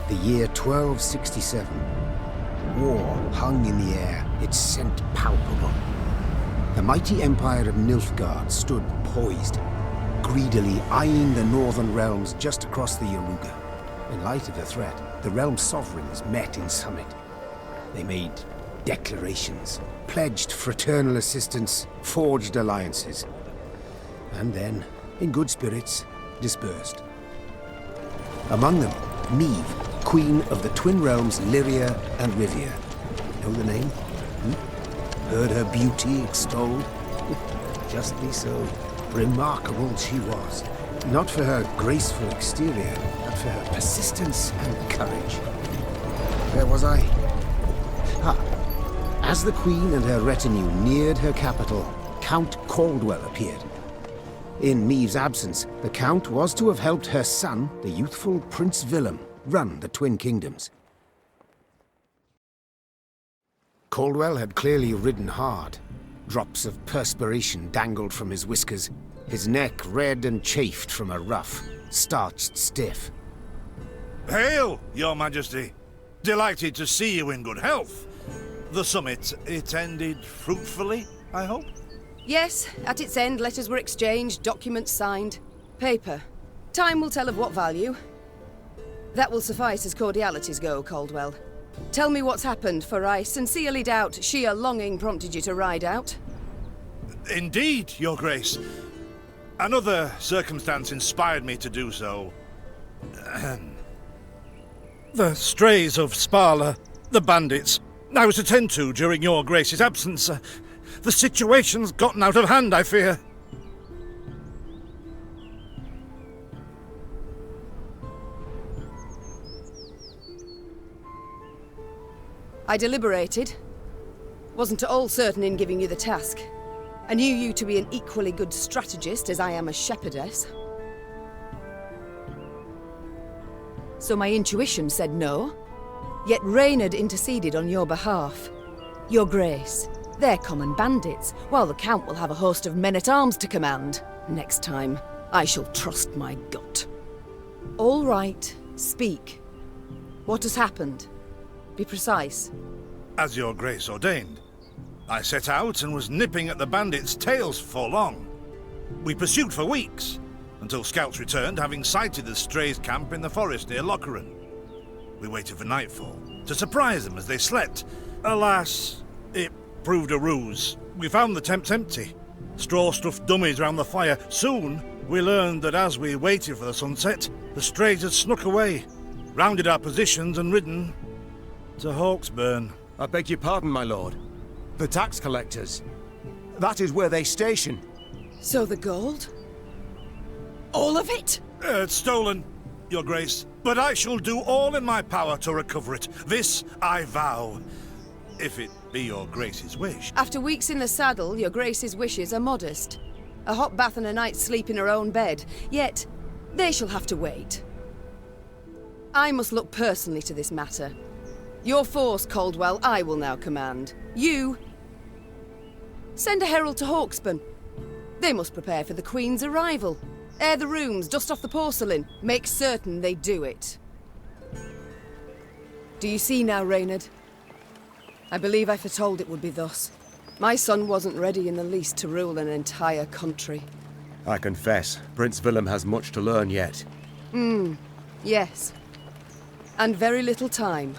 The year 1267. War hung in the air, its scent palpable. The mighty empire of Nilfgaard stood poised, greedily eyeing the northern realms just across the Yaruga. In light of the threat, the realm's sovereigns met in summit. They made declarations, pledged fraternal assistance, forged alliances, and then, in good spirits, dispersed. Among them, Neve, Queen of the Twin Realms Lyria and Rivia. Know the name? Heard her beauty extolled? Justly so. Remarkable she was. Not for her graceful exterior, but for her persistence and courage. Where was I? As the Queen and her retinue neared her capital, Count Caldwell appeared. In Neve's absence, the Count was to have helped her son, the youthful Prince Willem, run the Twin Kingdoms. Caldwell had clearly ridden hard. Drops of perspiration dangled from his whiskers, his neck red and chafed from a ruff, starched stiff. Hail, Your Majesty! Delighted to see you in good health. The summit, it ended fruitfully, I hope? Yes, at its end, letters were exchanged, documents signed. Paper. Time will tell of what value. That will suffice as cordialities go, Caldwell. Tell me what's happened, for I sincerely doubt sheer longing prompted you to ride out. Indeed, Your Grace. Another circumstance inspired me to do so. The strays of Sparla, the bandits, I was to tend to during Your Grace's absence. The situation's gotten out of hand, I fear. I deliberated. Wasn't at all certain in giving you the task. I knew you to be an equally good strategist as I am a shepherdess. So my intuition said no. Yet Reynard interceded on your behalf. Your Grace, they're common bandits, while the Count will have a host of men-at-arms to command. Next time, I shall trust my gut. All right, speak. What has happened? Be precise. As Your Grace ordained, I set out and was nipping at the bandits' tails for long. We pursued for weeks, until scouts returned, having sighted the strays' camp in the forest near Locheren. We waited for nightfall to surprise them as they slept. Alas, it proved a ruse. We found the tents empty, straw-stuffed dummies round the fire. Soon, we learned that as we waited for the sunset, the strays had snuck away, rounded our positions and ridden to Hawksburn. I beg your pardon, my lord. The tax collectors. That is where they station. So the gold? All of it? It's stolen, Your Grace, but I shall do all in my power to recover it. This I vow, if it be Your Grace's wish. After weeks in the saddle, Your Grace's wishes are modest. A hot bath and a night's sleep in her own bed. Yet, they shall have to wait. I must look personally to this matter. Your force, Caldwell, I will now command. You... send a herald to Hawksburn. They must prepare for the Queen's arrival. Air the rooms, dust off the porcelain. Make certain they do it. Do you see now, Reynard? I believe I foretold it would be thus. My son wasn't ready in the least to rule an entire country. I confess, Prince Willem has much to learn yet. Yes. And very little time.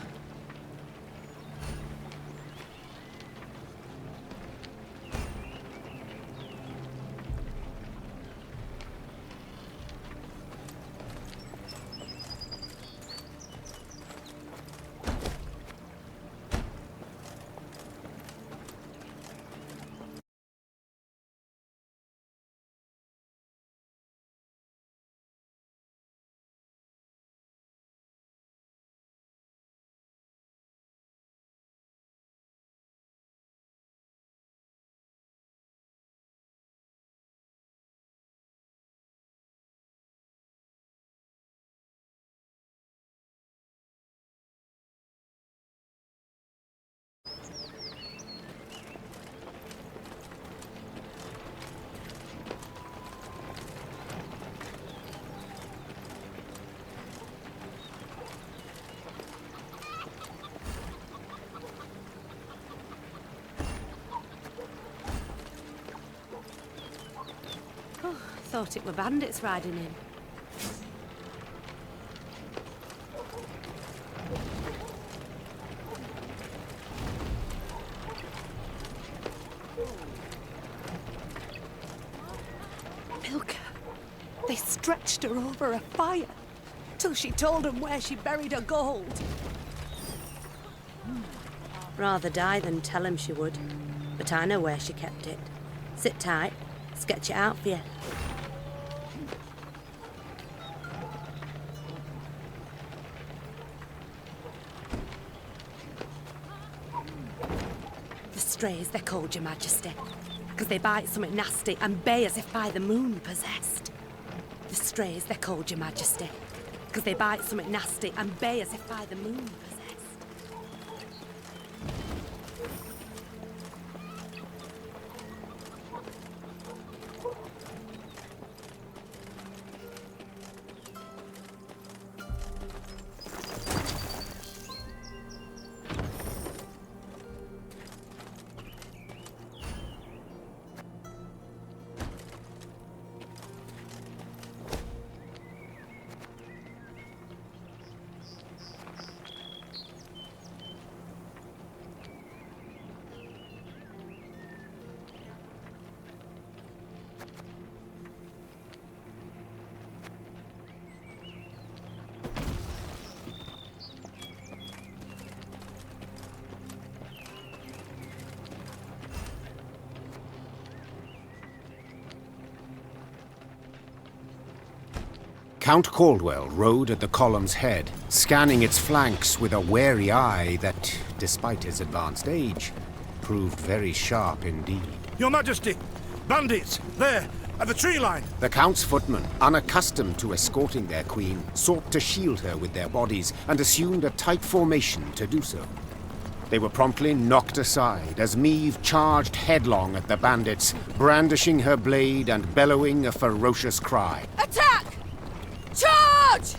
thought it were bandits riding in. Milka. They stretched her over a fire till she told them where she buried her gold. Rather die than tell him she would. But I know where she kept it. Sit tight, sketch it out for you. The strays, they're called, Your Majesty, because they bite something nasty and bay as if by the moon possessed. The strays, they're called, Your Majesty, because they bite something nasty and bay as if by the moon possessed. Count Caldwell rode at the column's head, scanning its flanks with a wary eye that, despite his advanced age, proved very sharp indeed. Your Majesty! Bandits! There! At the tree line! The Count's footmen, unaccustomed to escorting their queen, sought to shield her with their bodies and assumed a tight formation to do so. They were promptly knocked aside as Meve charged headlong at the bandits, brandishing her blade and bellowing a ferocious cry. Attack! Charge!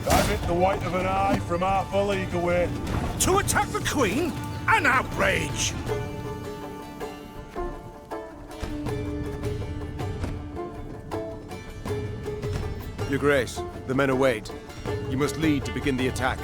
I've hit the white of an eye from half a league away. To attack the Queen? An outrage! Your Grace, the men await. You must lead to begin the attack.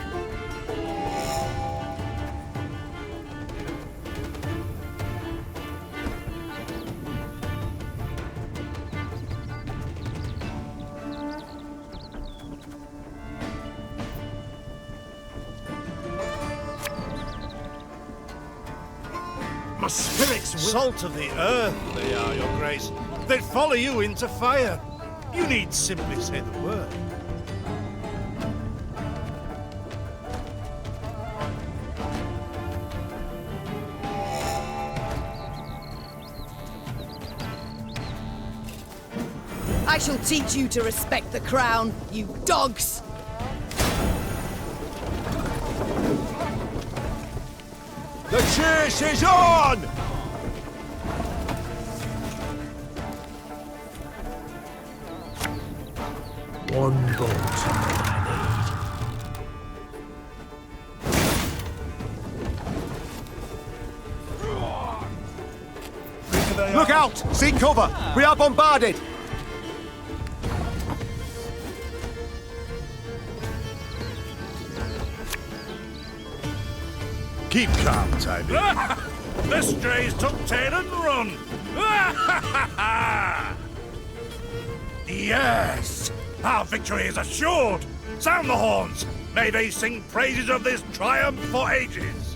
My spirits salt of the earth, they are, Your Grace. They'd follow you into fire. You need simply say the word. I shall teach you to respect the crown, you dogs! The chase is on! One bolt. Look out! Seek cover! We are bombarded! Keep calm, Tybee. The strays took tail and run. Yes! Our victory is assured! Sound the horns! May they sing praises of this triumph for ages!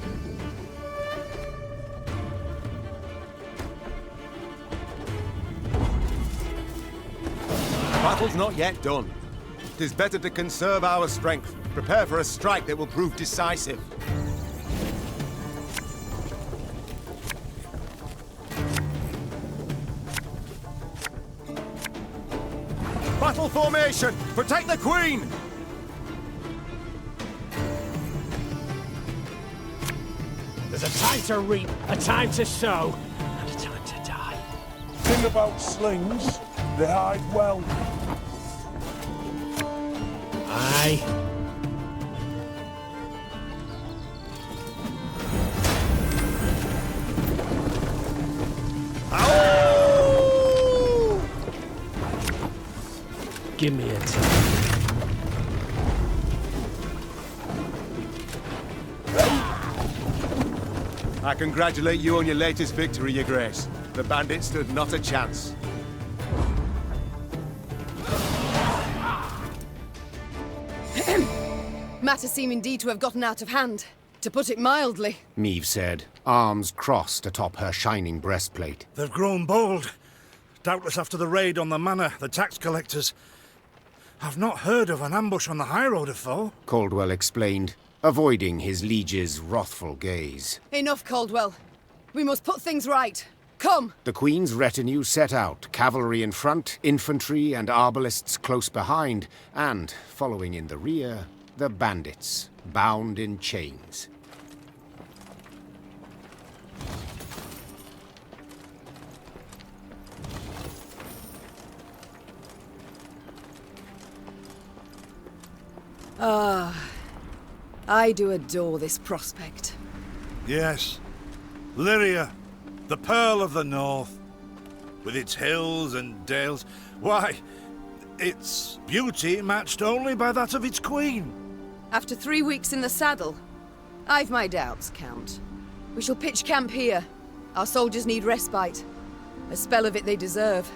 The battle's not yet done. It is better to conserve our strength, prepare for a strike that will prove decisive. battle formation! Protect the Queen! There's a time to reap, a time to sow, and a time to die. Thing about slings, they hide well. Aye. Give me a time. I congratulate you on your latest victory, Your Grace. The bandits stood not a chance. Matters seem indeed to have gotten out of hand, to put it mildly. Meve said, arms crossed atop her shining breastplate. They've grown bold. Doubtless after the raid on the manor, the tax collectors. I've not heard of an ambush on the high road afore. Caldwell explained, avoiding his liege's wrathful gaze. Enough, Caldwell. We must put things right. Come! The Queen's retinue set out, cavalry in front, infantry and arbalists close behind, and, following in the rear, the bandits, bound in chains. I do adore this prospect. Yes. Lyria, the Pearl of the North. With its hills and dales. Why, its beauty matched only by that of its queen. After 3 weeks in the saddle, I've my doubts, Count. We shall pitch camp here. Our soldiers need respite. A spell of it they deserve.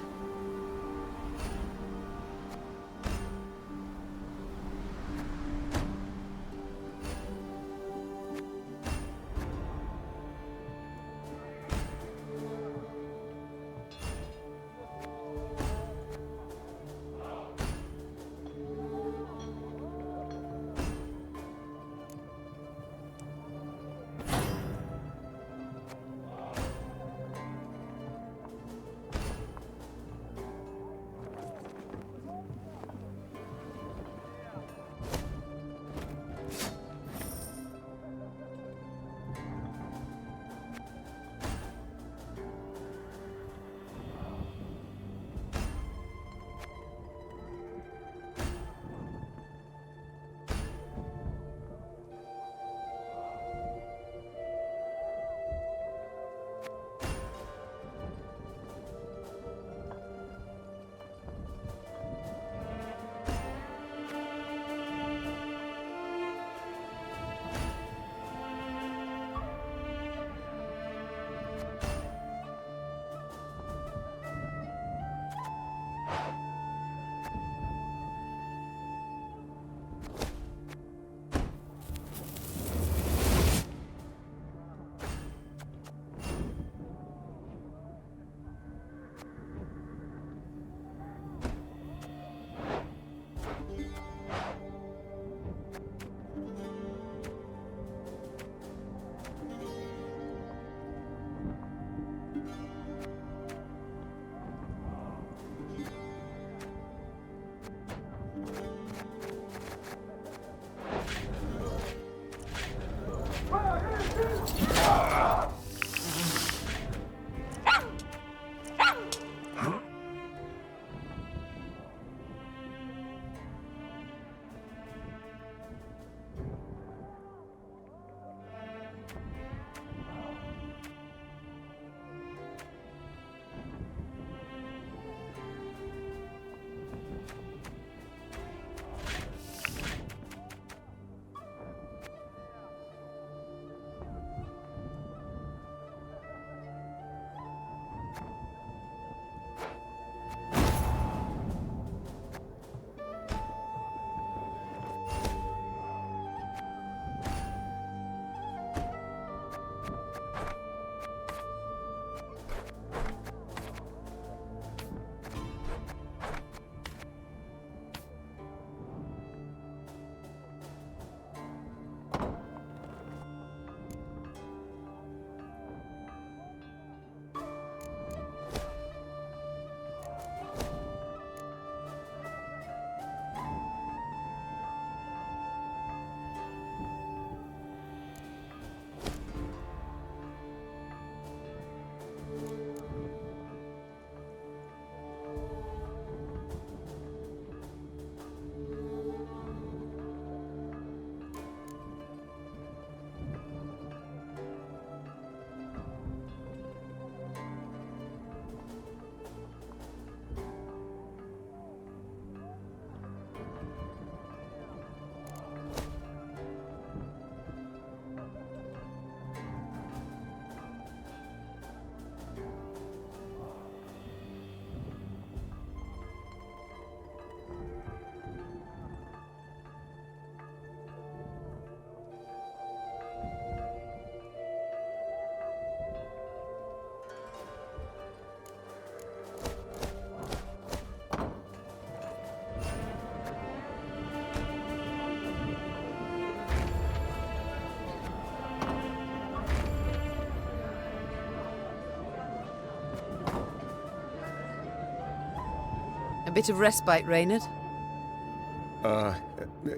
A bit of respite, Reynard?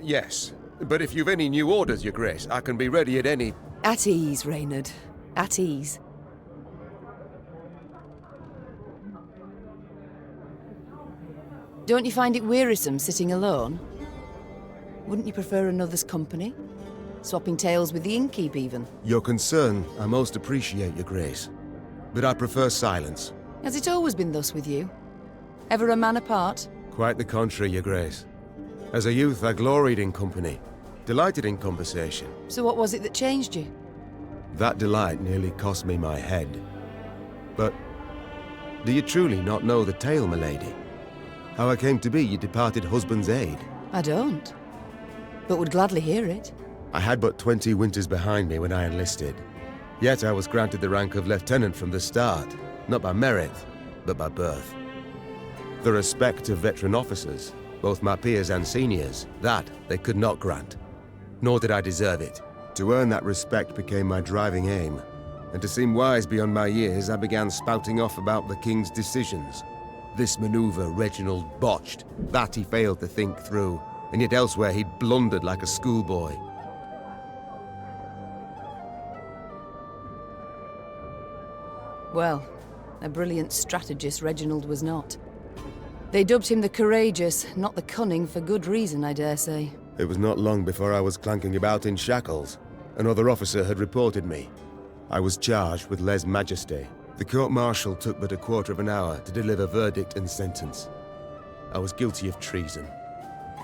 Yes. But if you've any new orders, Your Grace, I can be ready at any... At ease, Reynard. At ease. Don't you find it wearisome sitting alone? Wouldn't you prefer another's company? Swapping tales with the innkeep, even? Your concern I most appreciate, Your Grace. But I prefer silence. Has it always been thus with you? Ever a man apart? Quite the contrary, Your Grace. As a youth, I gloried in company, delighted in conversation. So what was it that changed you? That delight nearly cost me my head. But do you truly not know the tale, milady? How I came to be your departed husband's aide? I don't, but would gladly hear it. I had but 20 winters behind me when I enlisted. Yet I was granted the rank of lieutenant from the start, not by merit, but by birth. The respect of veteran officers, both my peers and seniors, that they could not grant. Nor did I deserve it. To earn that respect became my driving aim. And to seem wise beyond my years, I began spouting off about the king's decisions. This maneuver Reginald botched, that he failed to think through, and yet elsewhere he'd blundered like a schoolboy. Well, a brilliant strategist Reginald was not. They dubbed him the courageous, not the cunning, for good reason, I dare say. It was not long before I was clanking about in shackles. Another officer had reported me. I was charged with lèse-majesté. The court-martial took but a quarter of an hour to deliver verdict and sentence. I was guilty of treason,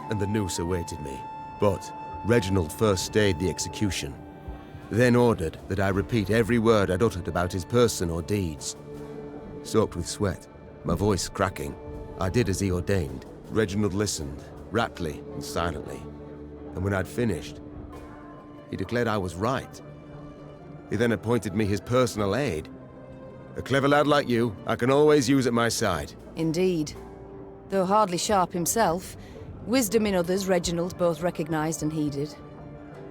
and the noose awaited me. But Reginald first stayed the execution, then ordered that I repeat every word I'd uttered about his person or deeds. Soaked with sweat, my voice cracking, I did as he ordained. Reginald listened, raptly and silently, and when I'd finished, he declared I was right. He then appointed me his personal aide. A clever lad like you, I can always use at my side. Indeed. Though hardly sharp himself, wisdom in others Reginald both recognized and heeded.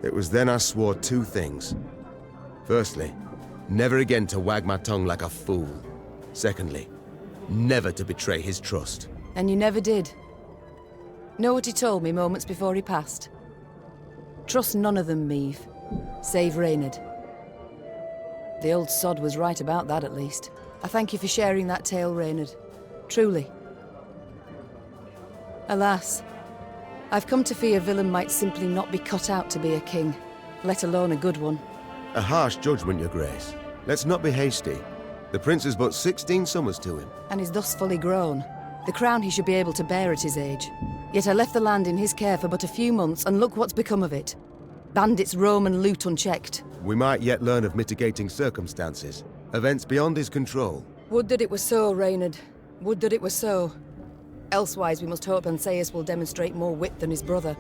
It was then I swore two things. Firstly, never again to wag my tongue like a fool. Secondly, never to betray his trust. And you never did. Know what he told me moments before he passed? Trust none of them, Meave. Save Reynard. The old sod was right about that, at least. I thank you for sharing that tale, Reynard. Truly. Alas, I've come to fear Willem might simply not be cut out to be a king, let alone a good one. A harsh judgment, Your Grace. Let's not be hasty. The prince is but 16 summers to him. And is thus fully grown. The crown he should be able to bear at his age. Yet I left the land in his care for but a few months, and look what's become of it. Bandits roam and loot unchecked. We might yet learn of mitigating circumstances. Events beyond his control. Would that it were so, Reynard. Would that it were so. Elsewise, we must hope Ancaeus will demonstrate more wit than his brother.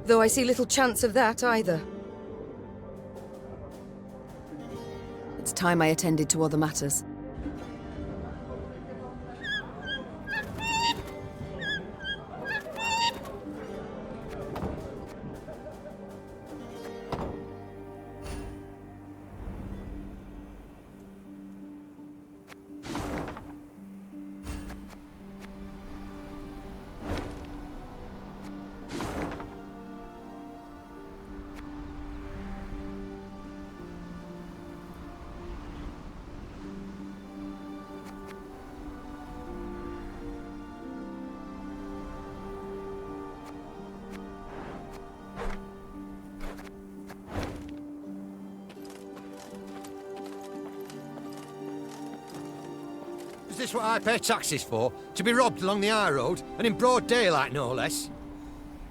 Though I see little chance of that, either. It's time I attended to other matters. Is this what I pay taxes for? To be robbed along the high road, and in broad daylight, no less?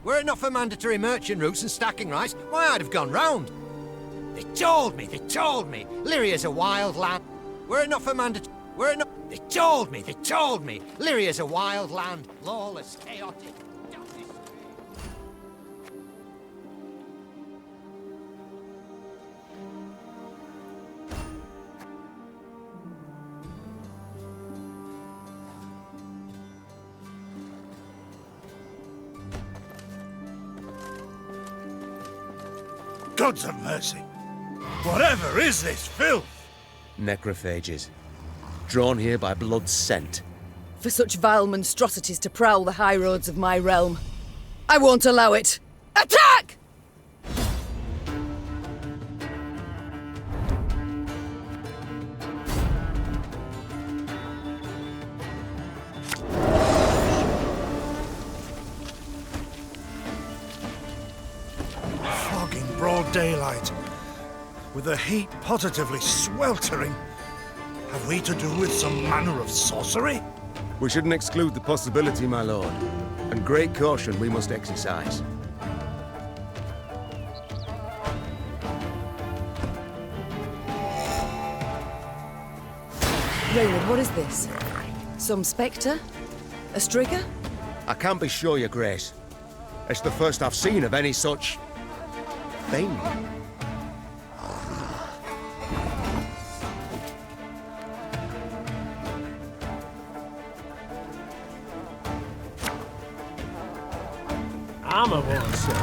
Were it not for mandatory merchant routes and stacking rights, why, I'd have gone round. They told me, Lyria's a wild land. Were it not for They told me, Lyria's a wild land, lawless, chaotic. Gods of mercy! Whatever is this filth? Necrophages. Drawn here by blood's scent. for such vile monstrosities to prowl the high roads of my realm. I won't allow it. Attack! Fog in broad daylight, with the heat positively sweltering. Have we to do with some manner of sorcery? We shouldn't exclude the possibility, my lord. And great caution we must exercise. Raynard, what is this? Some spectre? A strigger? I can't be sure, your grace. It's the first I've seen of any such... thing. I'm a one, sir.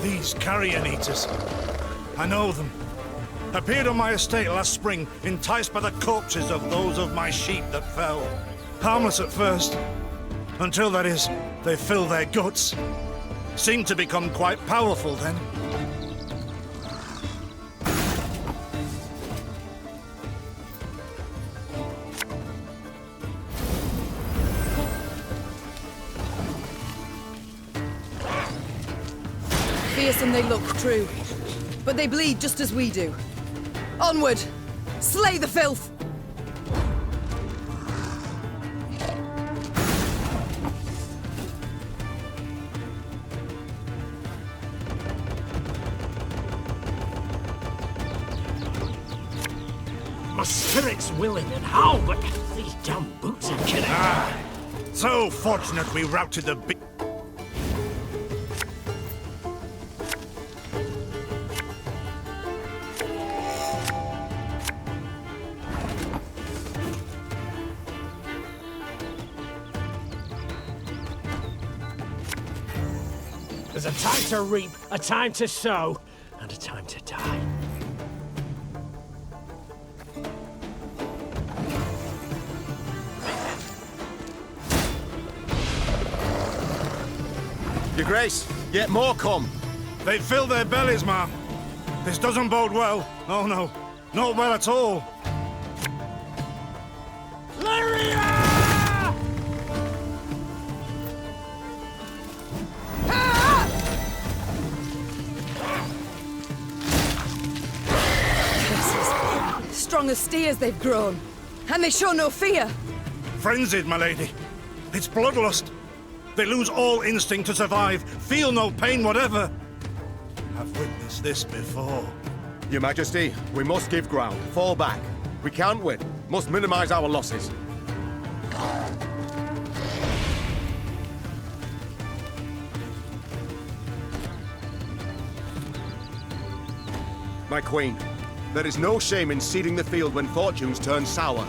These carrion eaters. I know them. Appeared on my estate last spring, enticed by the corpses of those of my sheep that fell. Harmless at first. Until, that is, they fill their guts. Seemed to become quite powerful then. Fearsome they look, true. But they bleed just as we do. Onward! Slay the filth! My spirit's willing and how, but these damn boots are killing me. So fortunate we routed the big... There's a time to reap, a time to sow, and a time to die. Your grace, yet more come. They fill their bellies, ma'am. This doesn't bode well. Oh no, not well at all. Strong as steers they've grown. And they show no fear. Frenzied, my lady. It's bloodlust. They lose all instinct to survive, feel no pain whatever. I've witnessed this before. Your Majesty, we must give ground. Fall back. We can't win. Must minimize our losses. My queen, there is no shame in ceding the field when fortunes turn sour.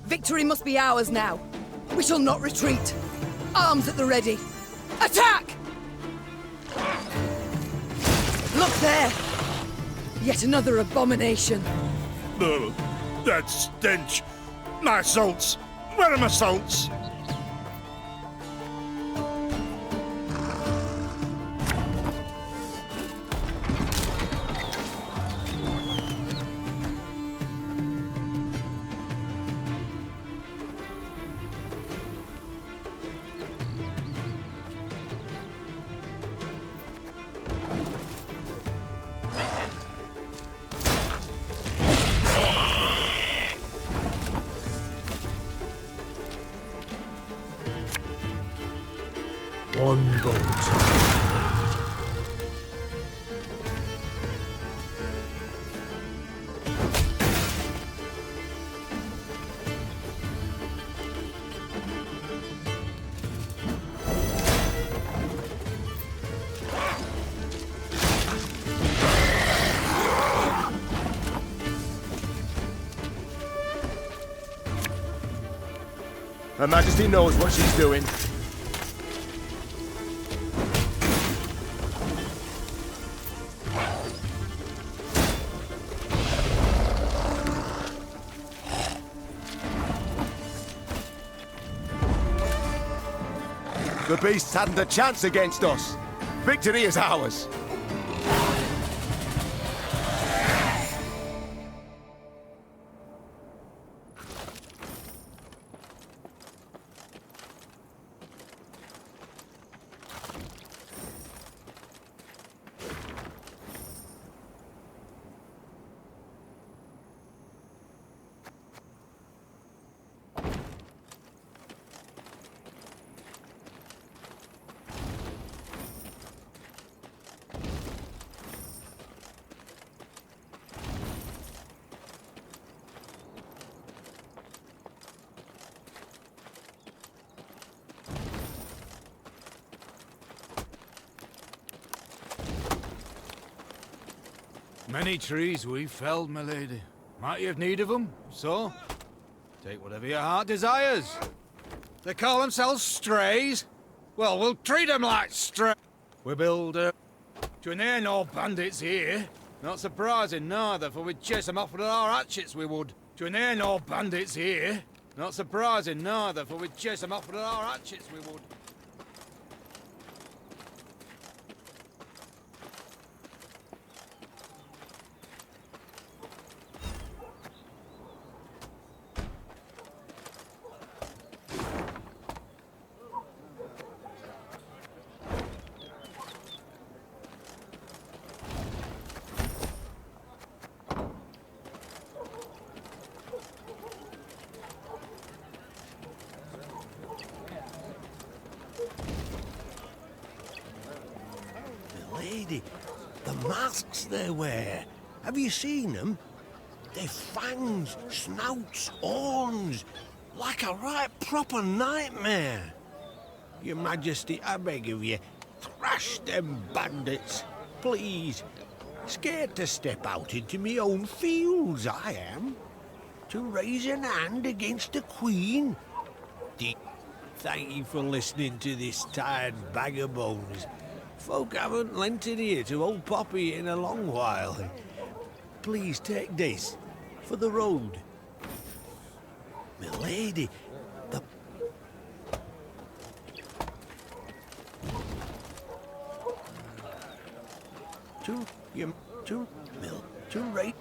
Victory must be ours now. We shall not retreat. Arms at the ready. Attack! Look there! Yet another abomination. Ugh, that stench. My salts. Where are my salts? One bolt. Her Majesty knows what she's doing. The beasts hadn't a chance against us. Victory is ours. Many trees we've felled, my lady. Might you have need of them? So, take whatever your heart desires. They call themselves strays. Well, we'll treat them like strays. We build a... There no bandits here. Not surprising, neither, for we'd chase them off with our hatchets, we would. There no bandits here. Not surprising, neither, for we'd chase them off with our hatchets, we would. Lady, the masks they wear. Have you seen them? They've fangs, snouts, horns, like a right proper nightmare. Your Majesty, I beg of you, thrash them bandits, please. Scared to step out into me own fields, I am. To raise an hand against the Queen. Thank you for listening to this tired bag of bones. Folk haven't lent an ear to old Poppy in a long while. Please take this for the road. Milady, the... to rate...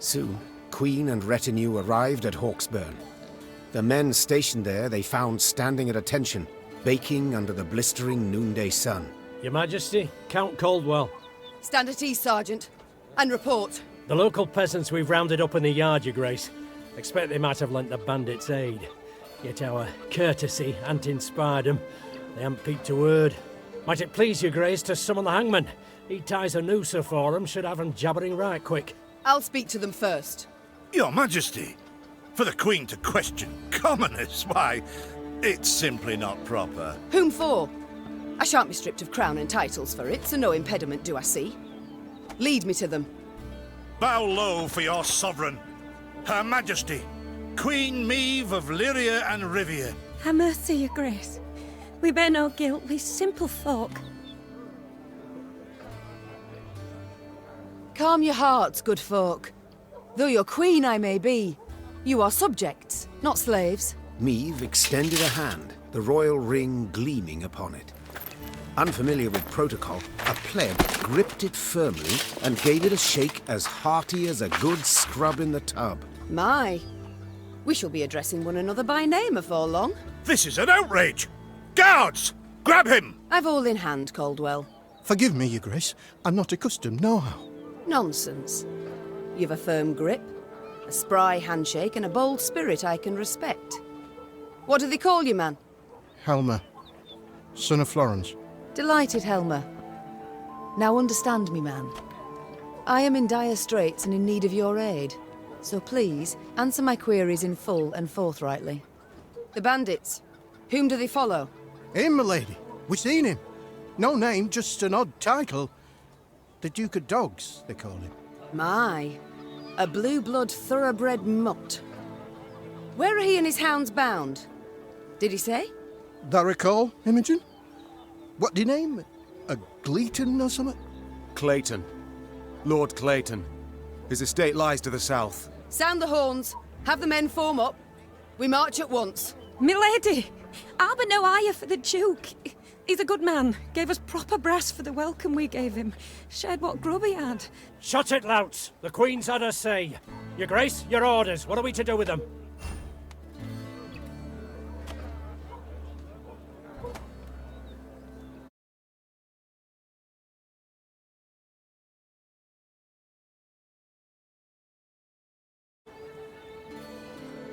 Soon, Queen and retinue arrived at Hawksburn. The men stationed there they found standing at attention, baking under the blistering noonday sun. Your Majesty, Count Caldwell. Stand at ease, Sergeant, and report. The local peasants we've rounded up in the yard, Your Grace. Expect they might have lent the bandits aid. Yet our courtesy hadn't inspired them. They haven't peeped a word. Might it please Your Grace to summon the hangman? He ties a noose for them, should have them jabbering right quick. I'll speak to them first. Your Majesty, for the Queen to question commoners, why, it's simply not proper. Whom for? I shan't be stripped of crown and titles for it, so no impediment do I see. Lead me to them. Bow low for your sovereign, Her Majesty, Queen Maeve of Lyria and Rivia. Ha' mercy, Your Grace. We bear no guilt, we simple folk. Calm your hearts, good folk. Though your queen I may be, you are subjects, not slaves. Maeve extended a hand, the royal ring gleaming upon it. Unfamiliar with protocol, a pleb gripped it firmly and gave it a shake as hearty as a good scrub in the tub. My, we shall be addressing one another by name afore long. This is an outrage! Guards! Grab him! I've all in hand, Caldwell. Forgive me, Your Grace. I'm not accustomed, nohow. Nonsense. You've a firm grip, a spry handshake, and a bold spirit I can respect. What do they call you, man? Helmer, son of Florence. Delighted, Helmer. Now understand me, man. I am in dire straits and in need of your aid. So please, answer my queries in full and forthrightly. The bandits, whom do they follow? Him, my lady. We seen him. No name, just an odd title. The Duke of Dogs, they call him. My, a blue-blood thoroughbred mutt. Where are he and his hounds bound? Did he say? That recall, Imogen? What do you name? A Gleeton or something? Clayton. Lord Clayton. His estate lies to the south. Sound the horns. Have the men form up. We march at once. Milady! Arbor no higher for the Duke. He's a good man. Gave us proper brass for the welcome we gave him. Shared what grub he had. Shut it, louts! The Queen's had her say. Your Grace, your orders. What are we to do with them?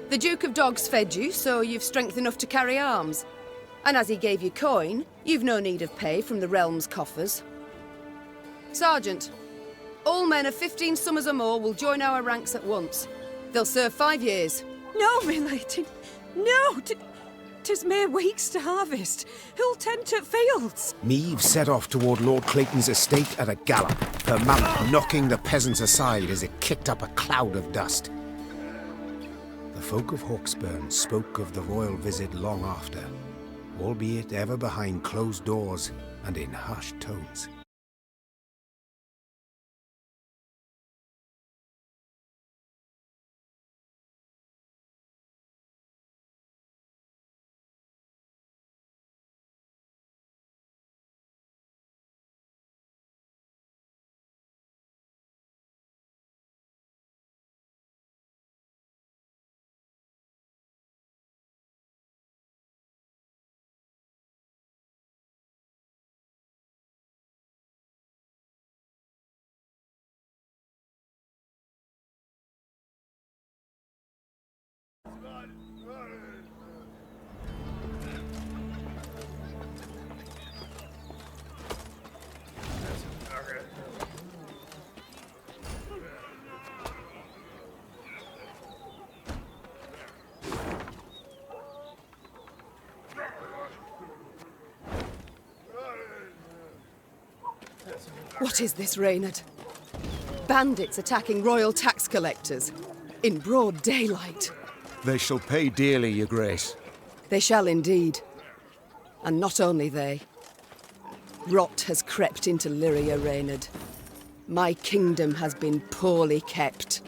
The Duke of Dogs fed you, so you've strength enough to carry arms. And as he gave you coin, you've no need of pay from the realm's coffers. Sergeant, all men of 15 summers or more will join our ranks at once. They'll serve 5 years. No, milady. No! 'Tis mere weeks to harvest. Who'll tend to fields? Meave set off toward Lord Clayton's estate at a gallop, her mount knocking the peasants aside as it kicked up a cloud of dust. The folk of Hawksburn spoke of the royal visit long after, albeit ever behind closed doors and in hushed tones. What is this, Reynard? Bandits attacking royal tax collectors in broad daylight. They shall pay dearly, Your Grace. They shall indeed. And not only they. Rot has crept into Lyria, Reynard. My kingdom has been poorly kept.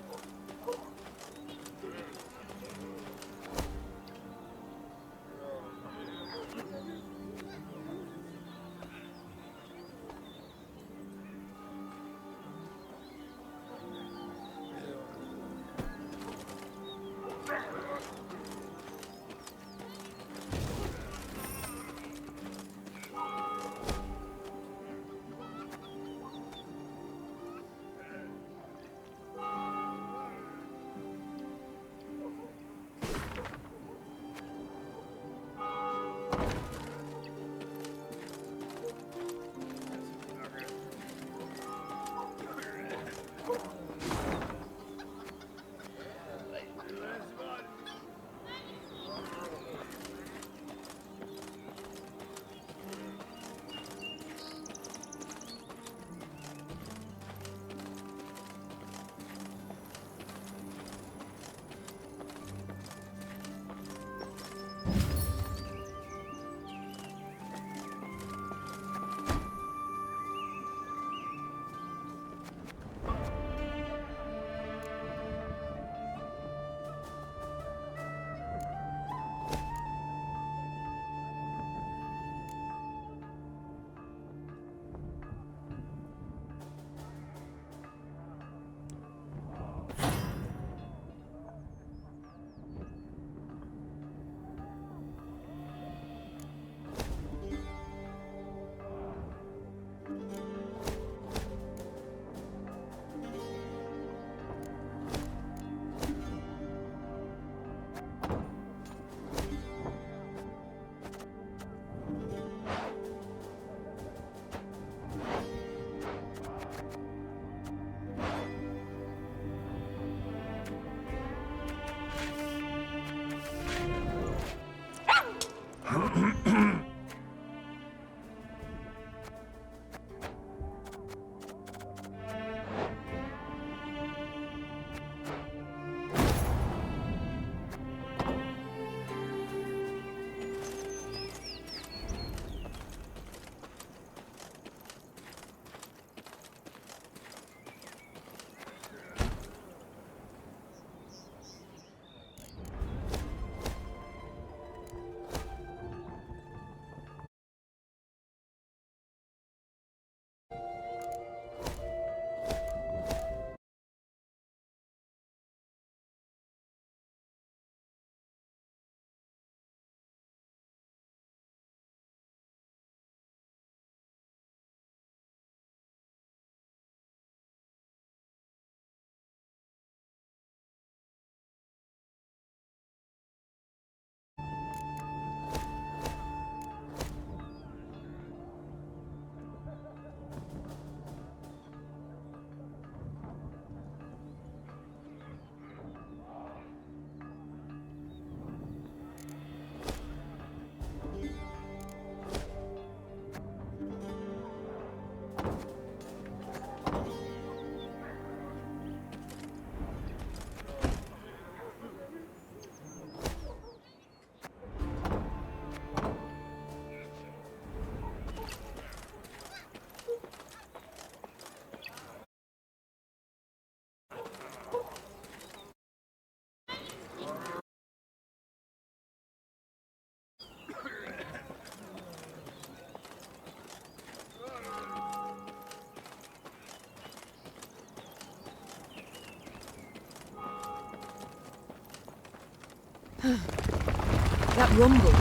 That rumble.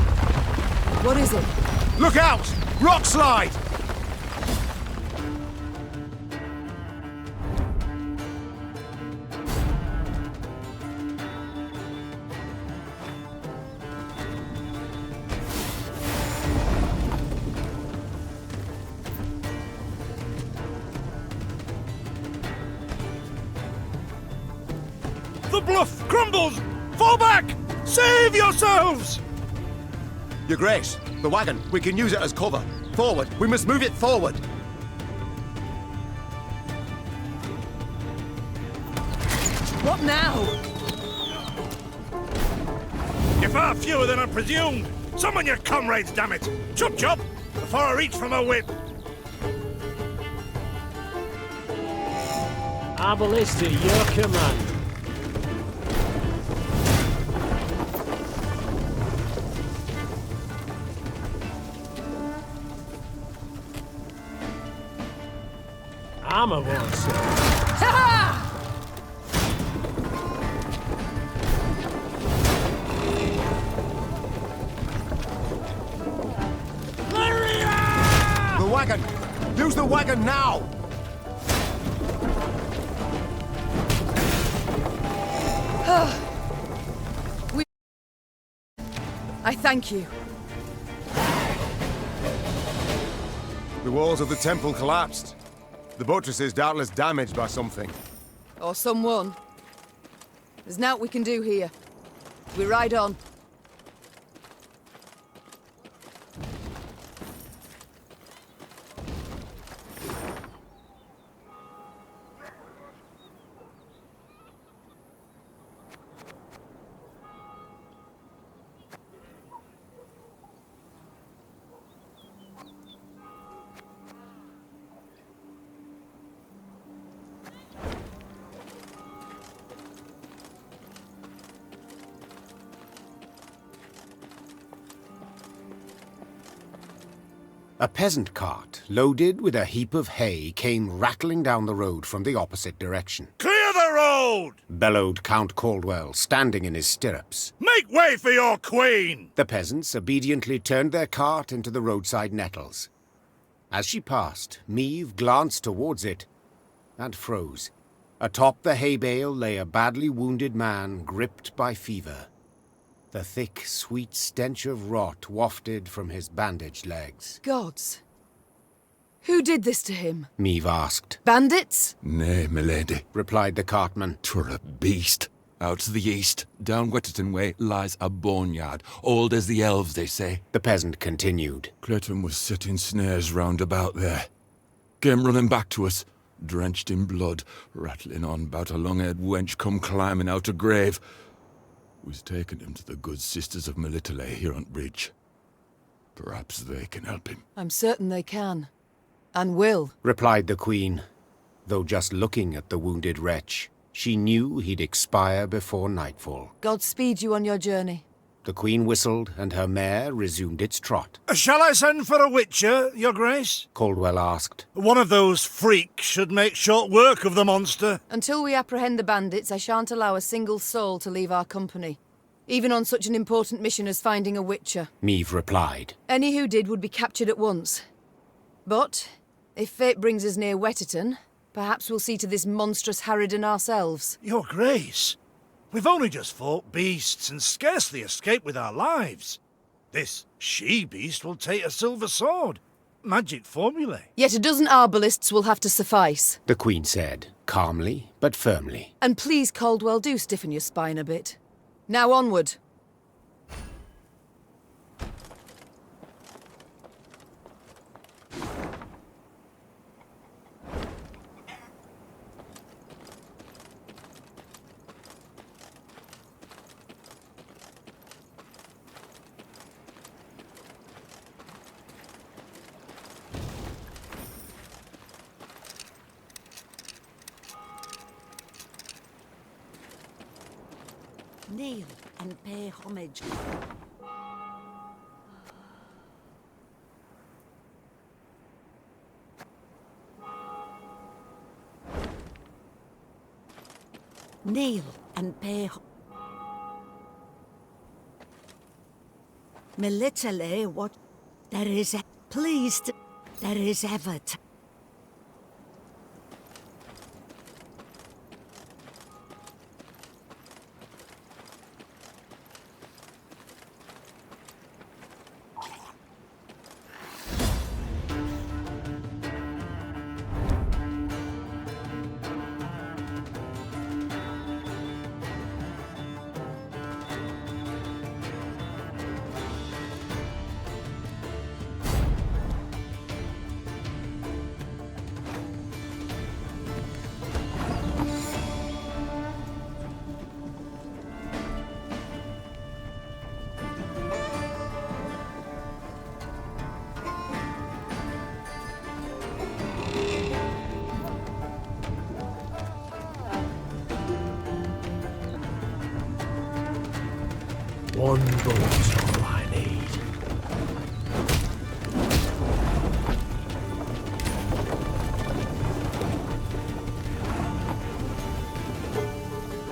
What is it? Look out! Rock slide! The bluff crumbles! Fall back! Save yourselves! Your Grace, the wagon. We can use it as cover. Forward. We must move it forward. What now? You're far fewer than I presumed. Summon your comrades, damn it! Chop chop! Before I reach for my whip. Our ballista, your command. Armor won't serve. The wagon! Use the wagon now! I thank you. The walls of the temple collapsed. The buttress is doubtless damaged by something. Or someone. There's naught we can do here. We ride on. A peasant cart, loaded with a heap of hay, came rattling down the road from the opposite direction. Clear the road! Bellowed Count Caldwell, standing in his stirrups. Make way for your queen! The peasants obediently turned their cart into the roadside nettles. As she passed, Meave glanced towards it and froze. Atop the hay bale lay a badly wounded man gripped by fever. The thick, sweet stench of rot wafted from his bandaged legs. Gods. Who did this to him? Meave asked. Bandits? Nay, milady, replied the cartman. 'Twere a beast. Out to the east, down Wetterton way, lies a boneyard, old as the elves, they say. The peasant continued. Clayton was setting snares round about there. Came running back to us, drenched in blood, rattling on about a long-haired wench come climbing out a grave. We's taken him to the good sisters of Melitele here on Bridge. Perhaps they can help him. I'm certain they can. And will, replied the Queen. Though just looking at the wounded wretch, she knew he'd expire before nightfall. God speed you on your journey. The Queen whistled, and her mare resumed its trot. Shall I send for a witcher, Your Grace? Caldwell asked. One of those freaks should make short work of the monster. Until we apprehend the bandits, I shan't allow a single soul to leave our company. Even on such an important mission as finding a witcher. Meave replied. Any who did would be captured at once. But, if fate brings us near Wetterton, perhaps we'll see to this monstrous harridan ourselves. Your Grace, we've only just fought beasts and scarcely escaped with our lives. This she-beast will take a silver sword. Magic formulae. Yet a dozen arbalists will have to suffice. The Queen said, calmly but firmly. And please, Caldwell, do stiffen your spine a bit. Now onward. Kneel and pay homage. Kneel and pay Military, what there is pleased there is ever One bullet's all I need.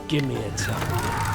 Give me a time.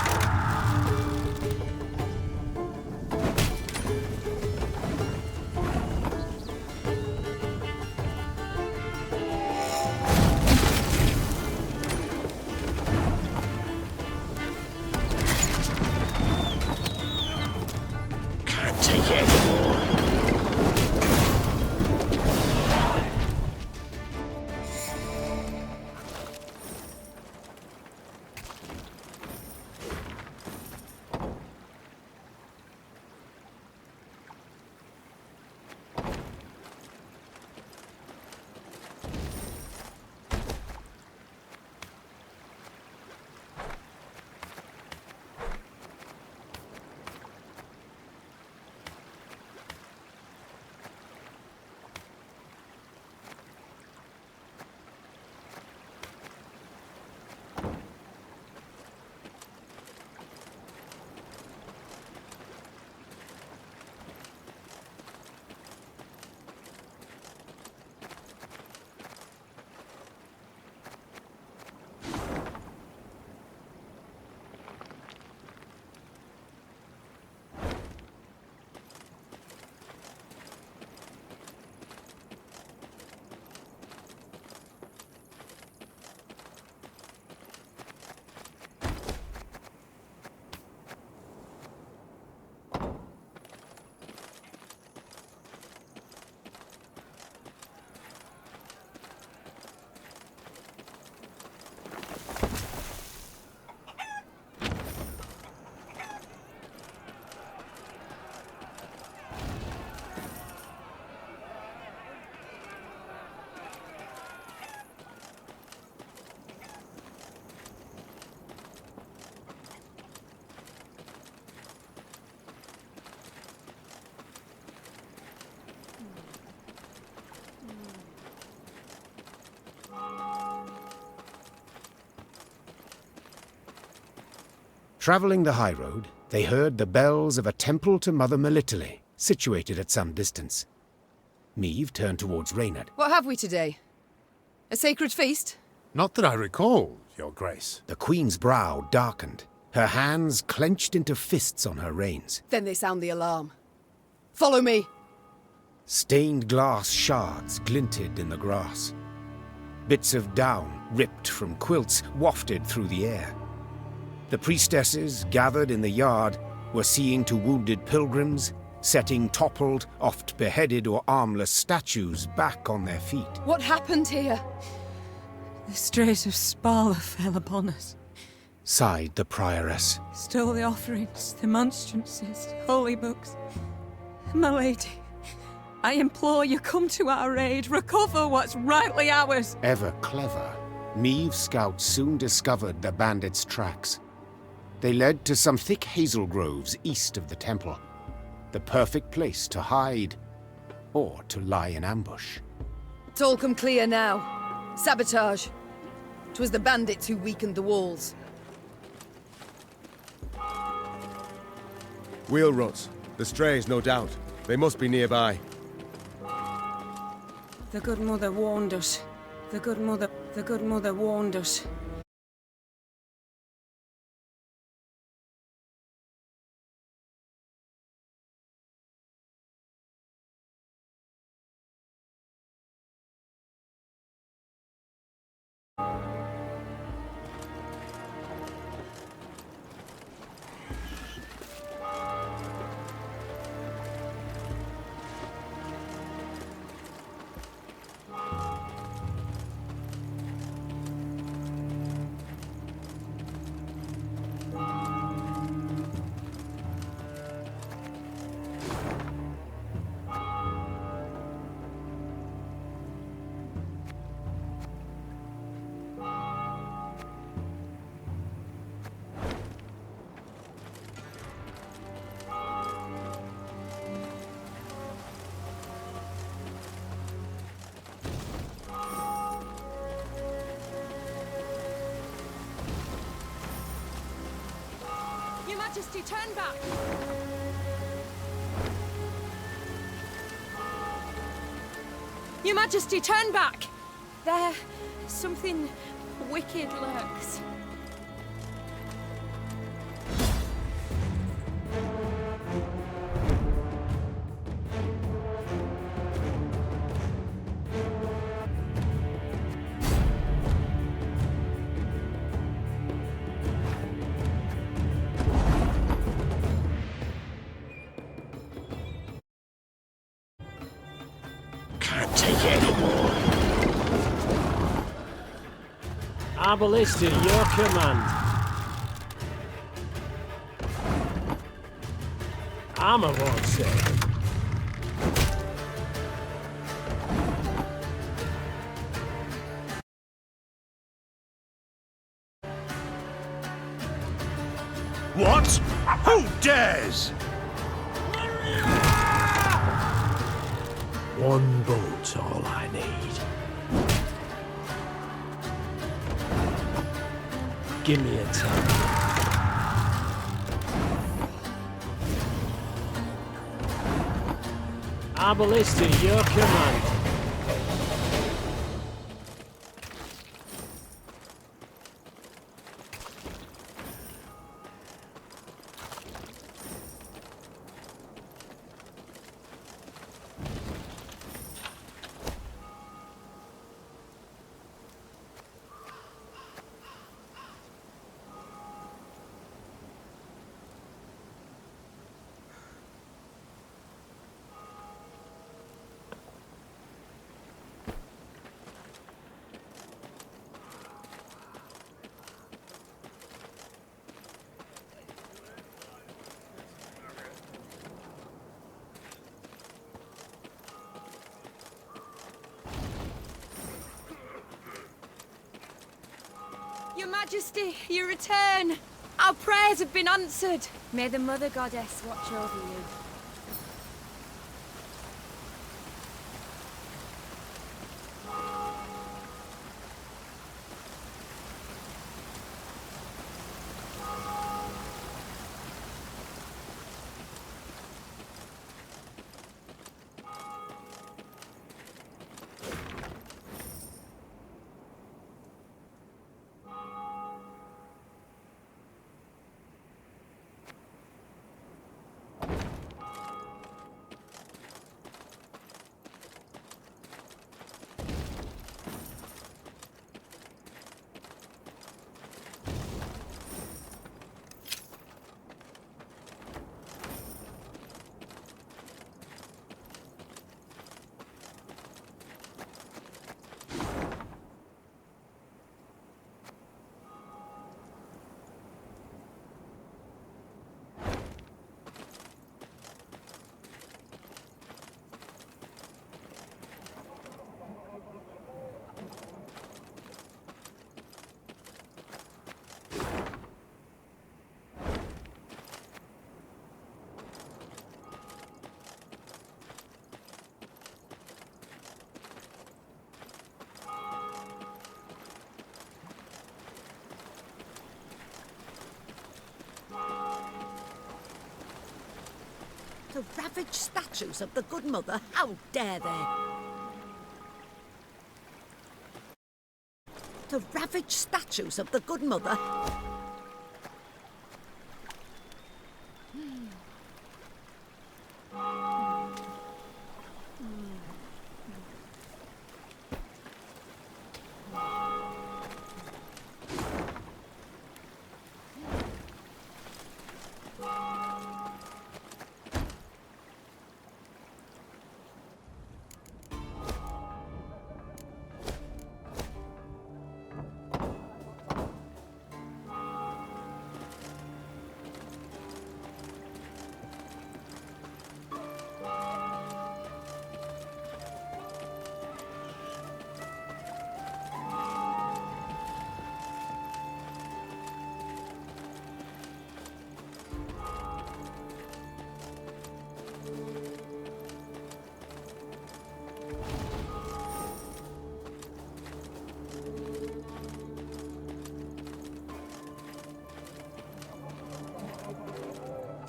Travelling the high road, they heard the bells of a temple to Mother Melitele, situated at some distance. Meve turned towards Reynard. What have we today? A sacred feast? Not that I recall, Your Grace. The Queen's brow darkened, her hands clenched into fists on her reins. Then they sound the alarm. Follow me! Stained glass shards glinted in the grass. Bits of down, ripped from quilts, wafted through the air. The priestesses, gathered in the yard, were seeing to wounded pilgrims, setting toppled, oft beheaded or armless statues back on their feet. What happened here? The strays of Spala fell upon us. Sighed the prioress. Stole the offerings, the monstrances, holy books. My lady, I implore you, come to our aid, recover what's rightly ours. Ever clever, Meve's scouts soon discovered the bandits' tracks. They led to some thick hazel groves east of the temple. The perfect place to hide, or to lie in ambush. It's all come clear now. Sabotage. 'Twas the bandits who weakened the walls. Wheel ruts. The strays, no doubt. They must be nearby. The good mother warned us. The good mother warned us. Majesty, turn back! Your Majesty, turn back! There, something wicked lurks. Can't take any more. Our ballista, your command. Armor won't save. What? Who dares? One boat's all I need. Give me a time. Our ballista, your command. Your Majesty, you return! Our prayers have been answered! May the Mother Goddess watch over you. The ravaged statues of the Good Mother, how dare they? The ravaged statues of the Good Mother.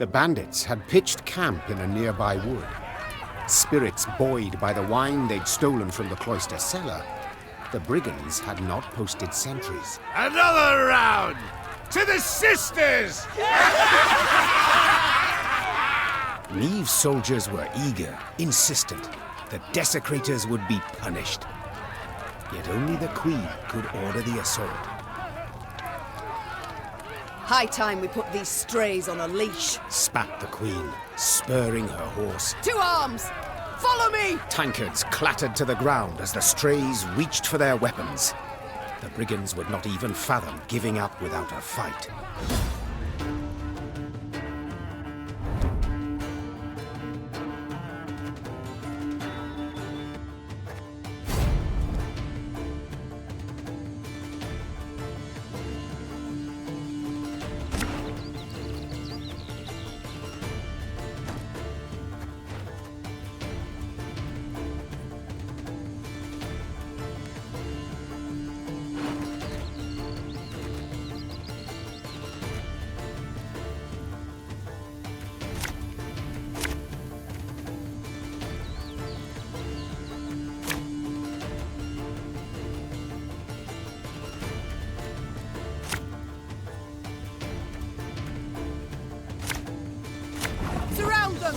The bandits had pitched camp in a nearby wood. Spirits buoyed by the wine they'd stolen from the cloister cellar, the brigands had not posted sentries. Another round! To the sisters! Neve's soldiers were eager, insistent. The desecrators would be punished. Yet only the Queen could order the assault. High time we put these strays on a leash. Spat the Queen, spurring her horse. To arms! Follow me! Tankards clattered to the ground as the strays reached for their weapons. The brigands would not even fathom giving up without a fight. Surround them!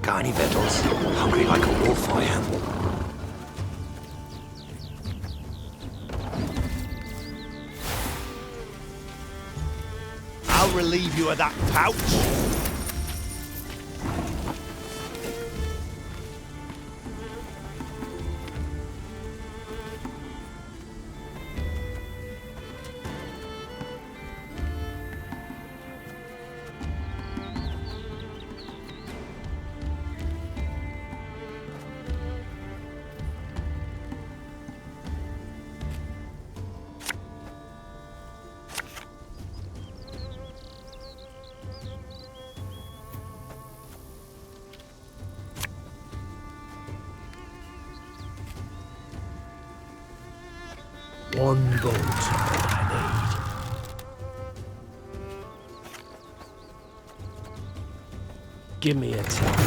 Got any victuals? Hungry like a wolf, I am. I'll relieve you of that pouch. One bolt I need. Give me a time.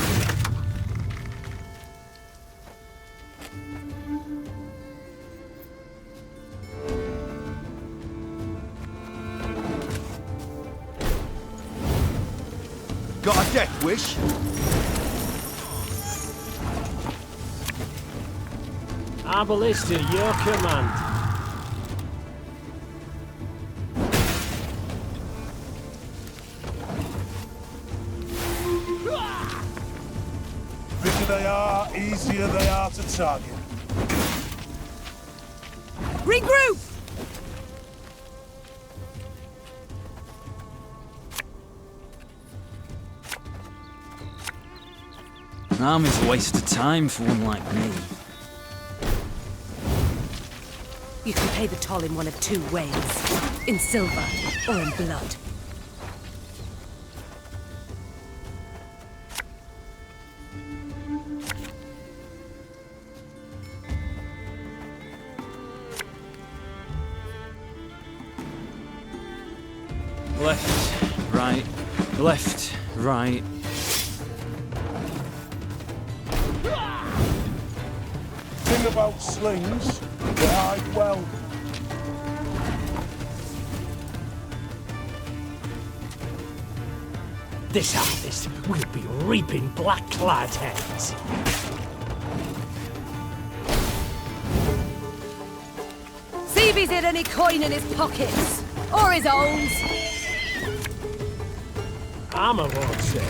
Got a death wish? Arbalista, your command. Bigger they are, easier they are to target. Regroup! An army's a waste of time for one like me. You can pay the toll in one of two ways. In silver or in blood. Left, right, left, right. Thing about slings, they hide well. This harvest will be reaping black-clad heads. See if he's hid any coin in his pockets. Or his owns. Armor won't say.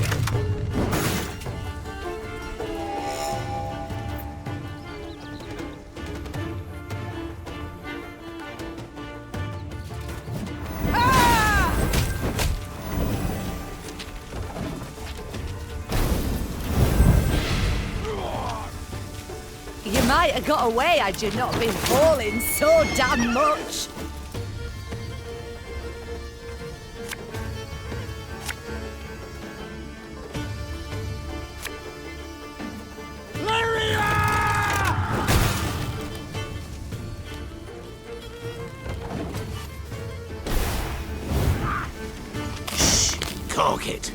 You might have got away had you not been hauling so damn much. Cork it.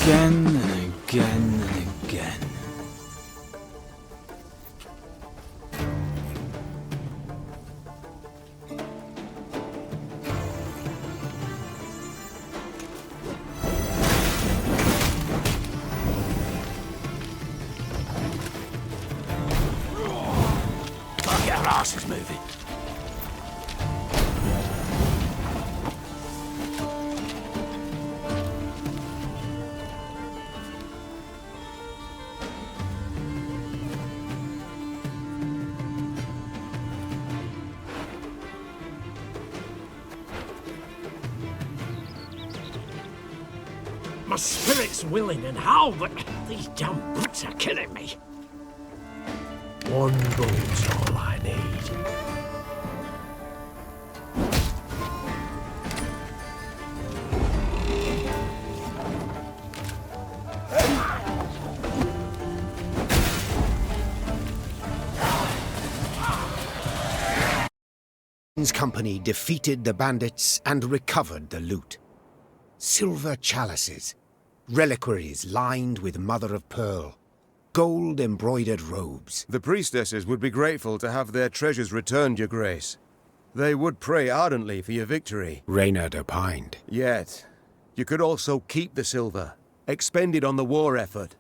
Again and again and again. Get our asses moving. My spirit's willing and how, but these damn boots are killing me. One boot's all I need. Queen's company defeated the bandits and recovered the loot. Silver chalices, reliquaries lined with mother of pearl, gold-embroidered robes. The priestesses would be grateful to have their treasures returned, Your Grace. They would pray ardently for your victory. Reynard opined. Yet, you could also keep the silver, expend it on the war effort.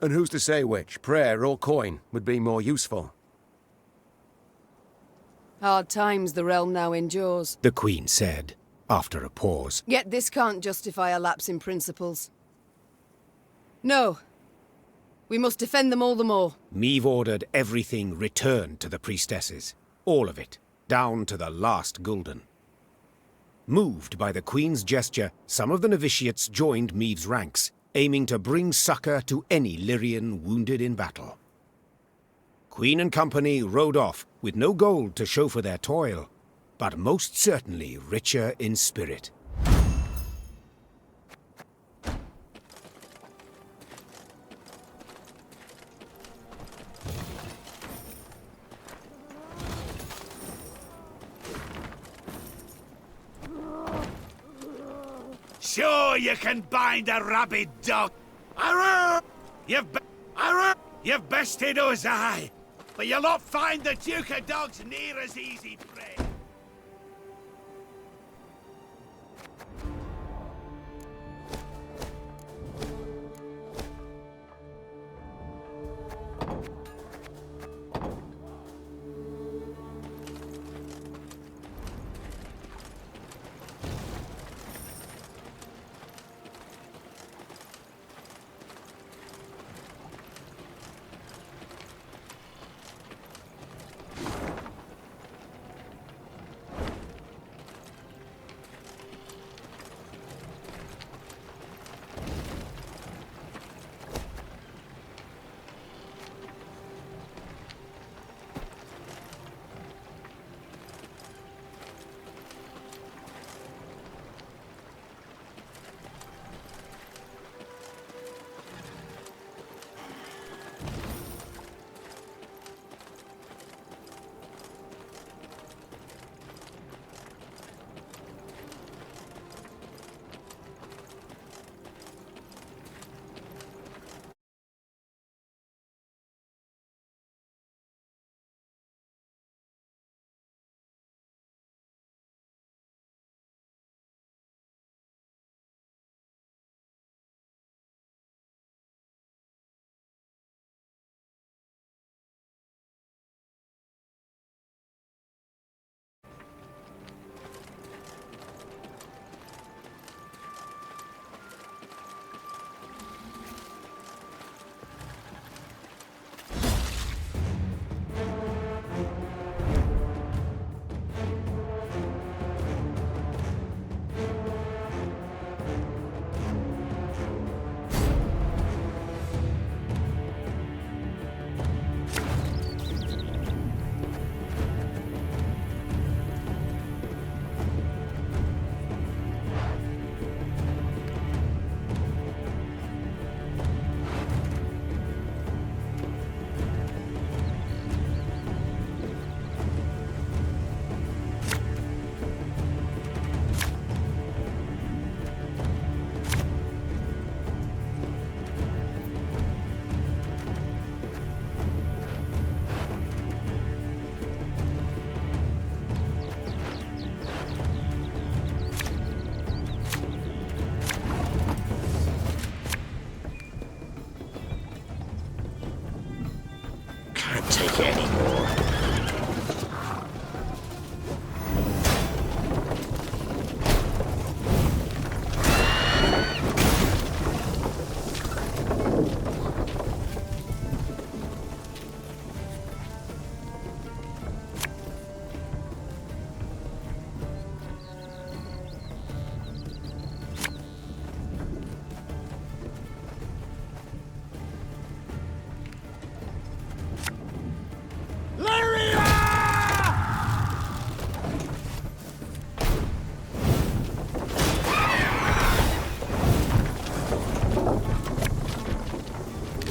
And who's to say which, prayer or coin, would be more useful? Hard times the realm now endures. The Queen said, after a pause. Yet this can't justify a lapse in principles. No. We must defend them all the more. Meve ordered everything returned to the priestesses. All of it, down to the last gulden. Moved by the Queen's gesture, some of the novitiates joined Meve's ranks, aiming to bring succor to any Lyrian wounded in battle. Queen and company rode off, with no gold to show for their toil, but most certainly richer in spirit. Sure you can bind a rabid dog. You've bested us, aye. But you'll not find the Duke of Dogs near as easy prey.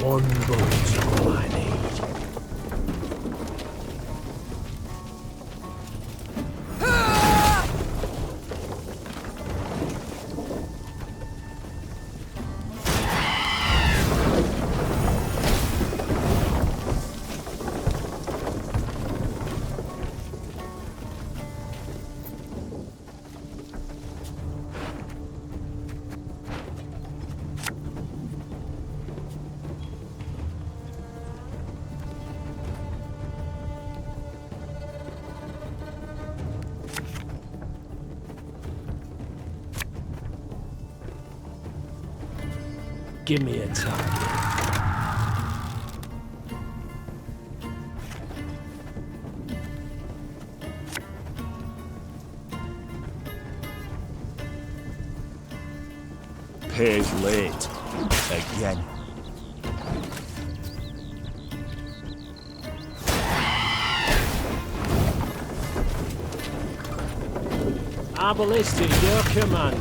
One bullet's all I need. Give me a target. Pays late. Again. Our ballista, your command.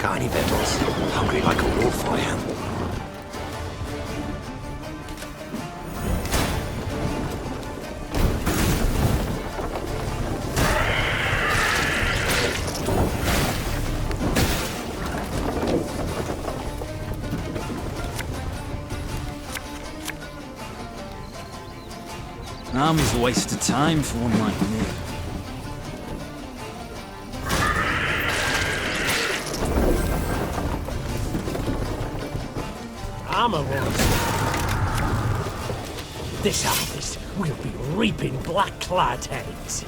Got any victuals? Hungry like a wolf, I am. Army's a waste of time for one like me. Armor wars. This harvest will be reaping black-clad heads.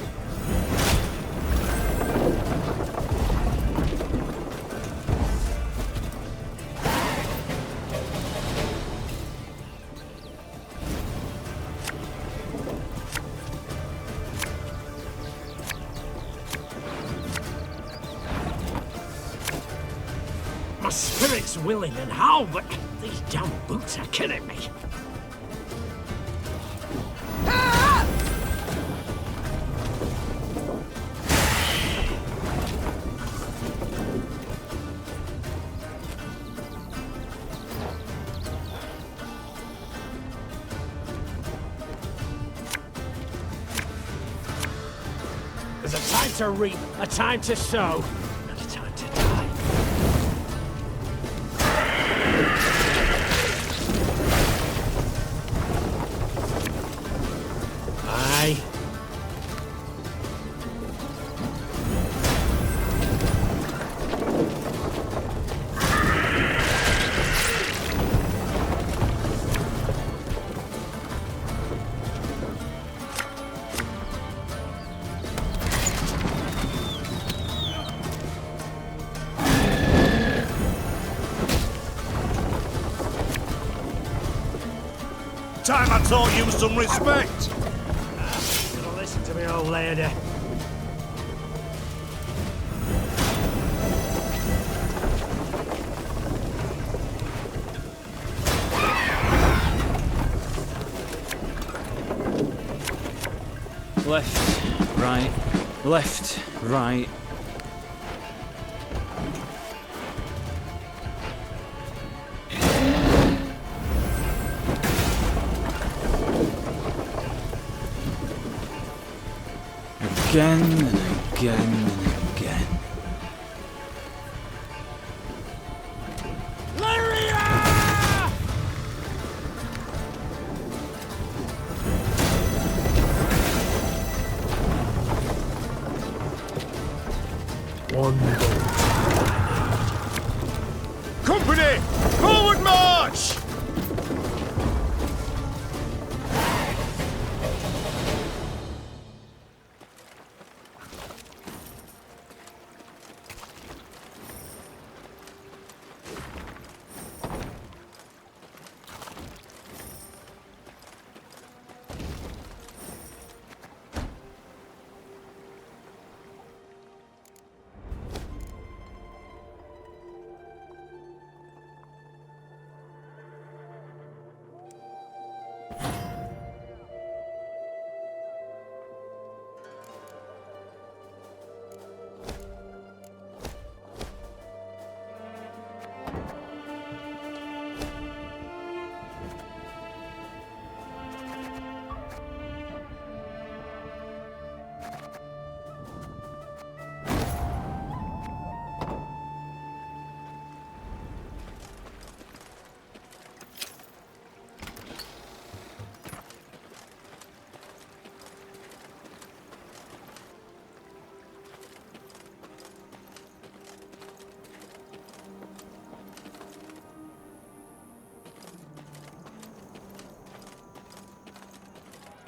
My spirit's willing and how, but these damn boots are killing me. There's a time to reap, a time to sow, and a time to die. Aye. Time I taught you some respect. Gonna listen to me, old lady. Left, right, left, right. again and again and again. One boat. Company! Forward march!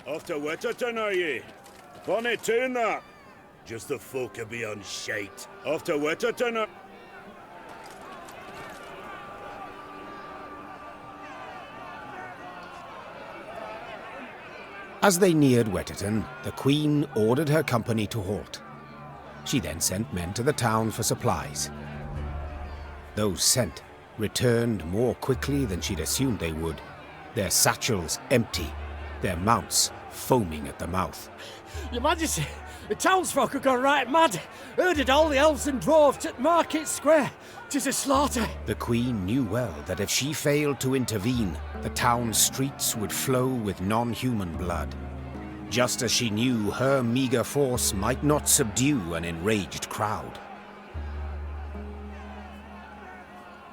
Off to Wetterton, are ye? Bonny tune that. Just the folk are beyond shite. Off to Wetterton, are... As they neared Wetterton, the Queen ordered her company to halt. She then sent men to the town for supplies. Those sent returned more quickly than she'd assumed they would, their satchels empty, their mounts foaming at the mouth. Your Majesty, the townsfolk have gone right mad. Herded all the elves and dwarves at Market Square. 'Tis a slaughter. The Queen knew well that if she failed to intervene, the town's streets would flow with non-human blood. Just as she knew her meager force might not subdue an enraged crowd.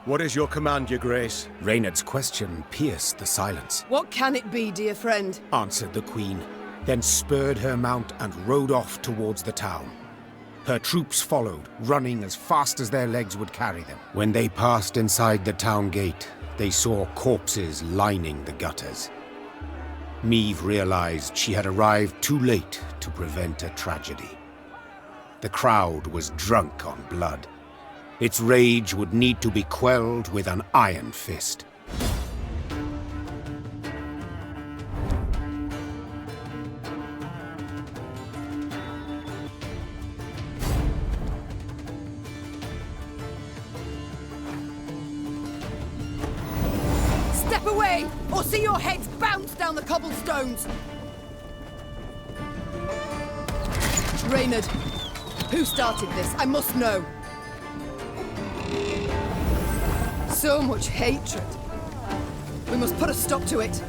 What is your command, Your Grace? Reynard's question pierced the silence. What can it be, dear friend? Answered the Queen, then spurred her mount and rode off towards the town. Her troops followed, running as fast as their legs would carry them. When they passed inside the town gate, they saw corpses lining the gutters. Maeve realized she had arrived too late to prevent a tragedy. The crowd was drunk on blood. Its rage would need to be quelled with an iron fist. Step away, or see your heads bounce down the cobblestones! Reynard, who started this? I must know. So much hatred. We must put a stop to it.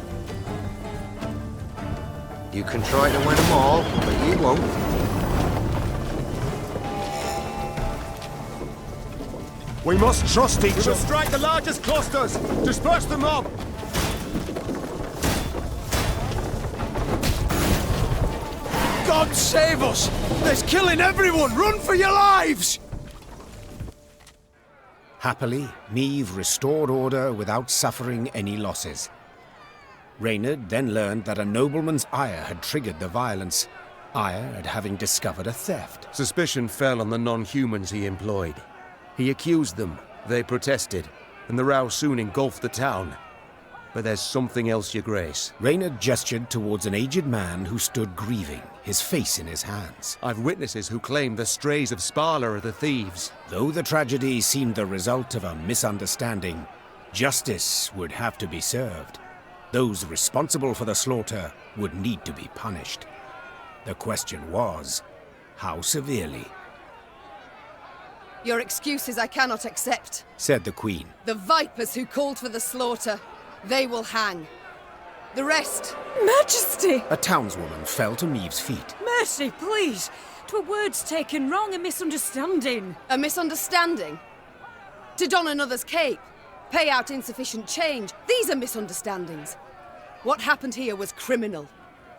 You can try to win them all, but you won't. We must trust each other. We must strike the largest clusters. Disperse the mob. God save us! There's killing everyone! Run for your lives! Happily, Maeve restored order without suffering any losses. Reynard then learned that a nobleman's ire had triggered the violence, ire at having discovered a theft. Suspicion fell on the non-humans he employed. He accused them, they protested, and the row soon engulfed the town. But there's something else, Your Grace. Reynard gestured towards an aged man who stood grieving, his face in his hands. I've witnesses who claim the strays of Sparla are the thieves. Though the tragedy seemed the result of a misunderstanding, justice would have to be served. Those responsible for the slaughter would need to be punished. The question was, how severely? Your excuses I cannot accept, said the Queen. The vipers who called for the slaughter, they will hang. The rest! Majesty! A townswoman fell to Maeve's feet. Mercy, please! 'Twere words taken wrong, a misunderstanding. A misunderstanding? To don another's cape, pay out insufficient change. These are misunderstandings. What happened here was criminal,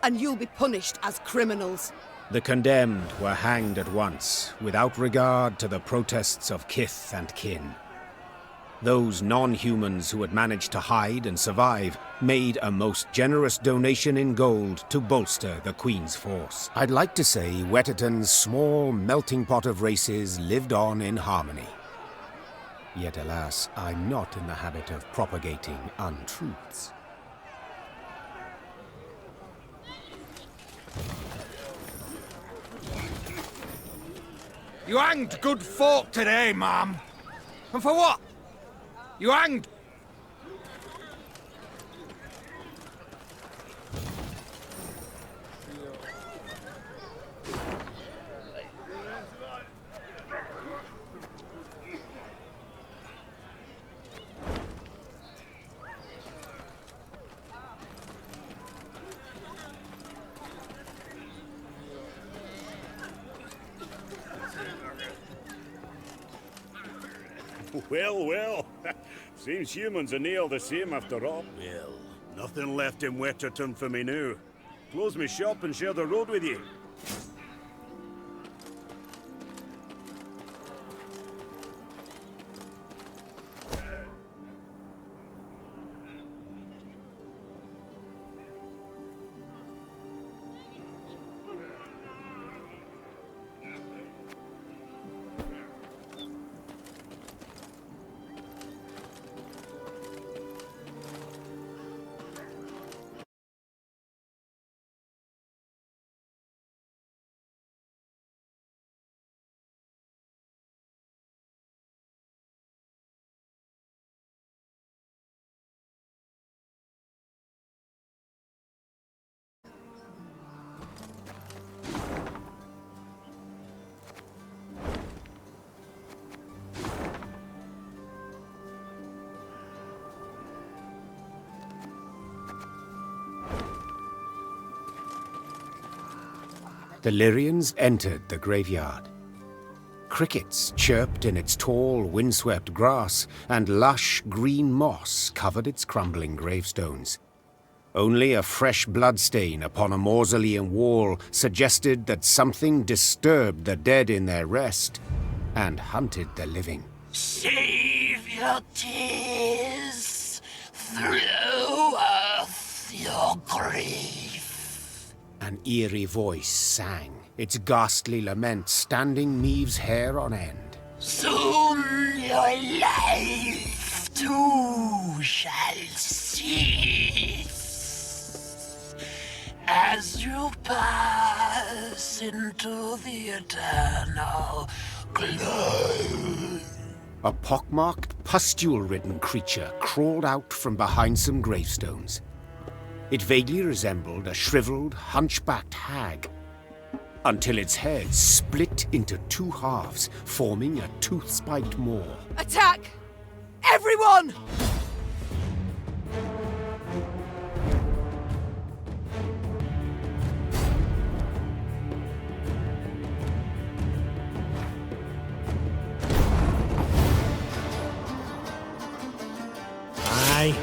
and you'll be punished as criminals. The condemned were hanged at once, without regard to the protests of kith and kin. Those non-humans who had managed to hide and survive made a most generous donation in gold to bolster the Queen's force. I'd like to say Wetterton's small melting pot of races lived on in harmony. Yet alas, I'm not in the habit of propagating untruths. You hanged good folk today, ma'am. And for what? You hanged... Well, well. Seems humans are near the same after all. Well, nothing left in Wetterton for me now. Close my shop and share the road with you. The Lyrians entered the graveyard. Crickets chirped in its tall, windswept grass, and lush green moss covered its crumbling gravestones. Only a fresh bloodstain upon a mausoleum wall suggested that something disturbed the dead in their rest and hunted the living. Save your tears, throw earth your grief. An eerie voice sang, its ghastly lament standing Maeve's hair on end. Soon your life too shall cease as you pass into the eternal glow. A pockmarked, pustule-ridden creature crawled out from behind some gravestones. It vaguely resembled a shriveled, hunchbacked hag, until its head split into two halves, forming a tooth-spiked maw. Attack! Everyone! Aye.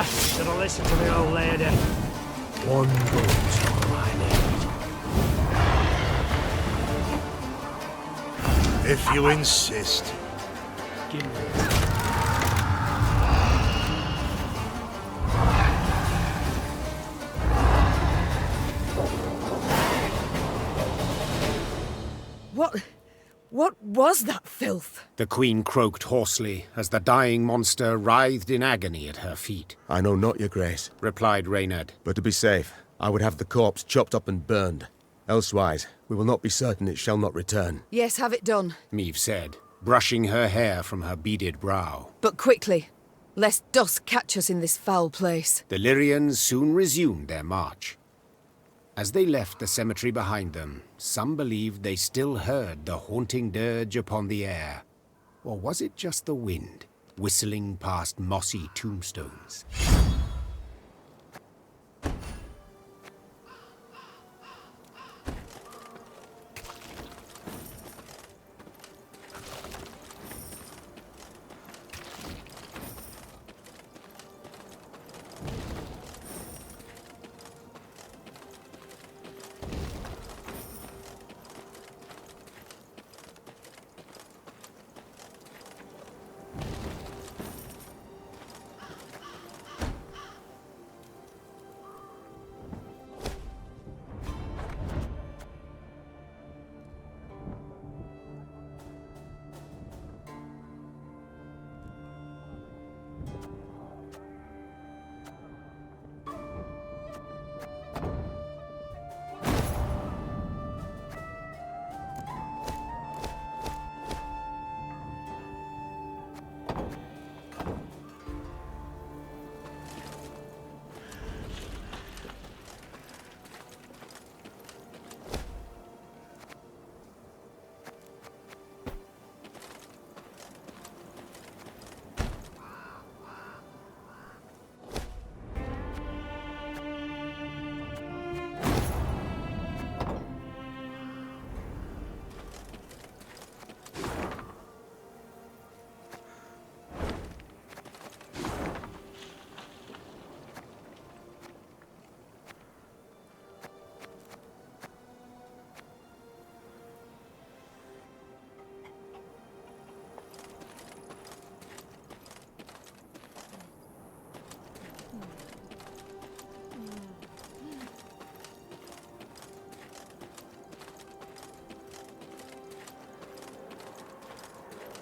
Should have listened to the old lady. One goat's all I need. If you insist. Give me What was that filth? The Queen croaked hoarsely as the dying monster writhed in agony at her feet. I know not, your grace, replied Reynard. But to be safe, I would have the corpse chopped up and burned. Elsewise, we will not be certain it shall not return. Yes, have it done. Maeve said, brushing her hair from her beaded brow. But quickly, lest dusk catch us in this foul place. The Lyrians soon resumed their march. As they left the cemetery behind them, some believed they still heard the haunting dirge upon the air. Or was it just the wind, whistling past mossy tombstones?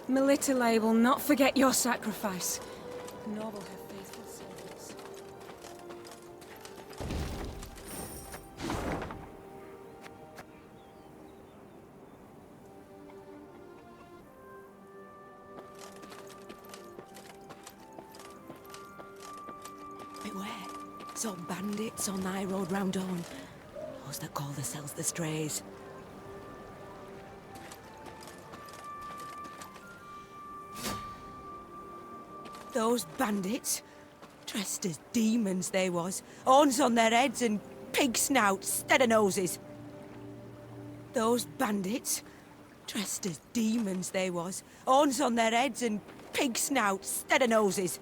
Melitele will not forget your sacrifice, nor will her faithful servants. Beware, some bandits on thy road round Dawn. Those that call themselves the Strays. Those bandits, dressed as demons they was, horns on their heads and pig snouts instead of noses. Those bandits, dressed as demons they was, horns on their heads and pig snouts instead of noses.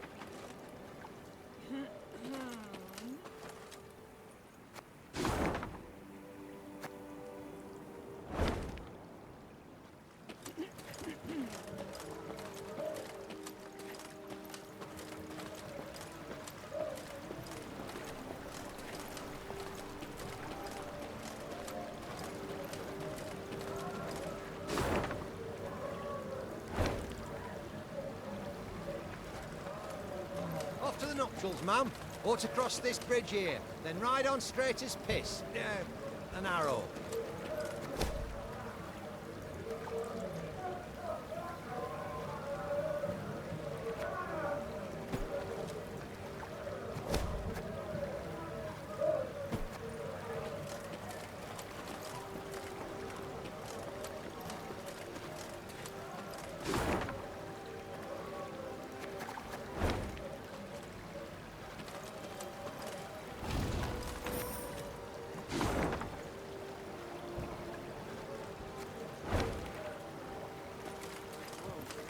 Off to the nuptials, ma'am. Or to cross this bridge here, then ride on straight as piss. An arrow.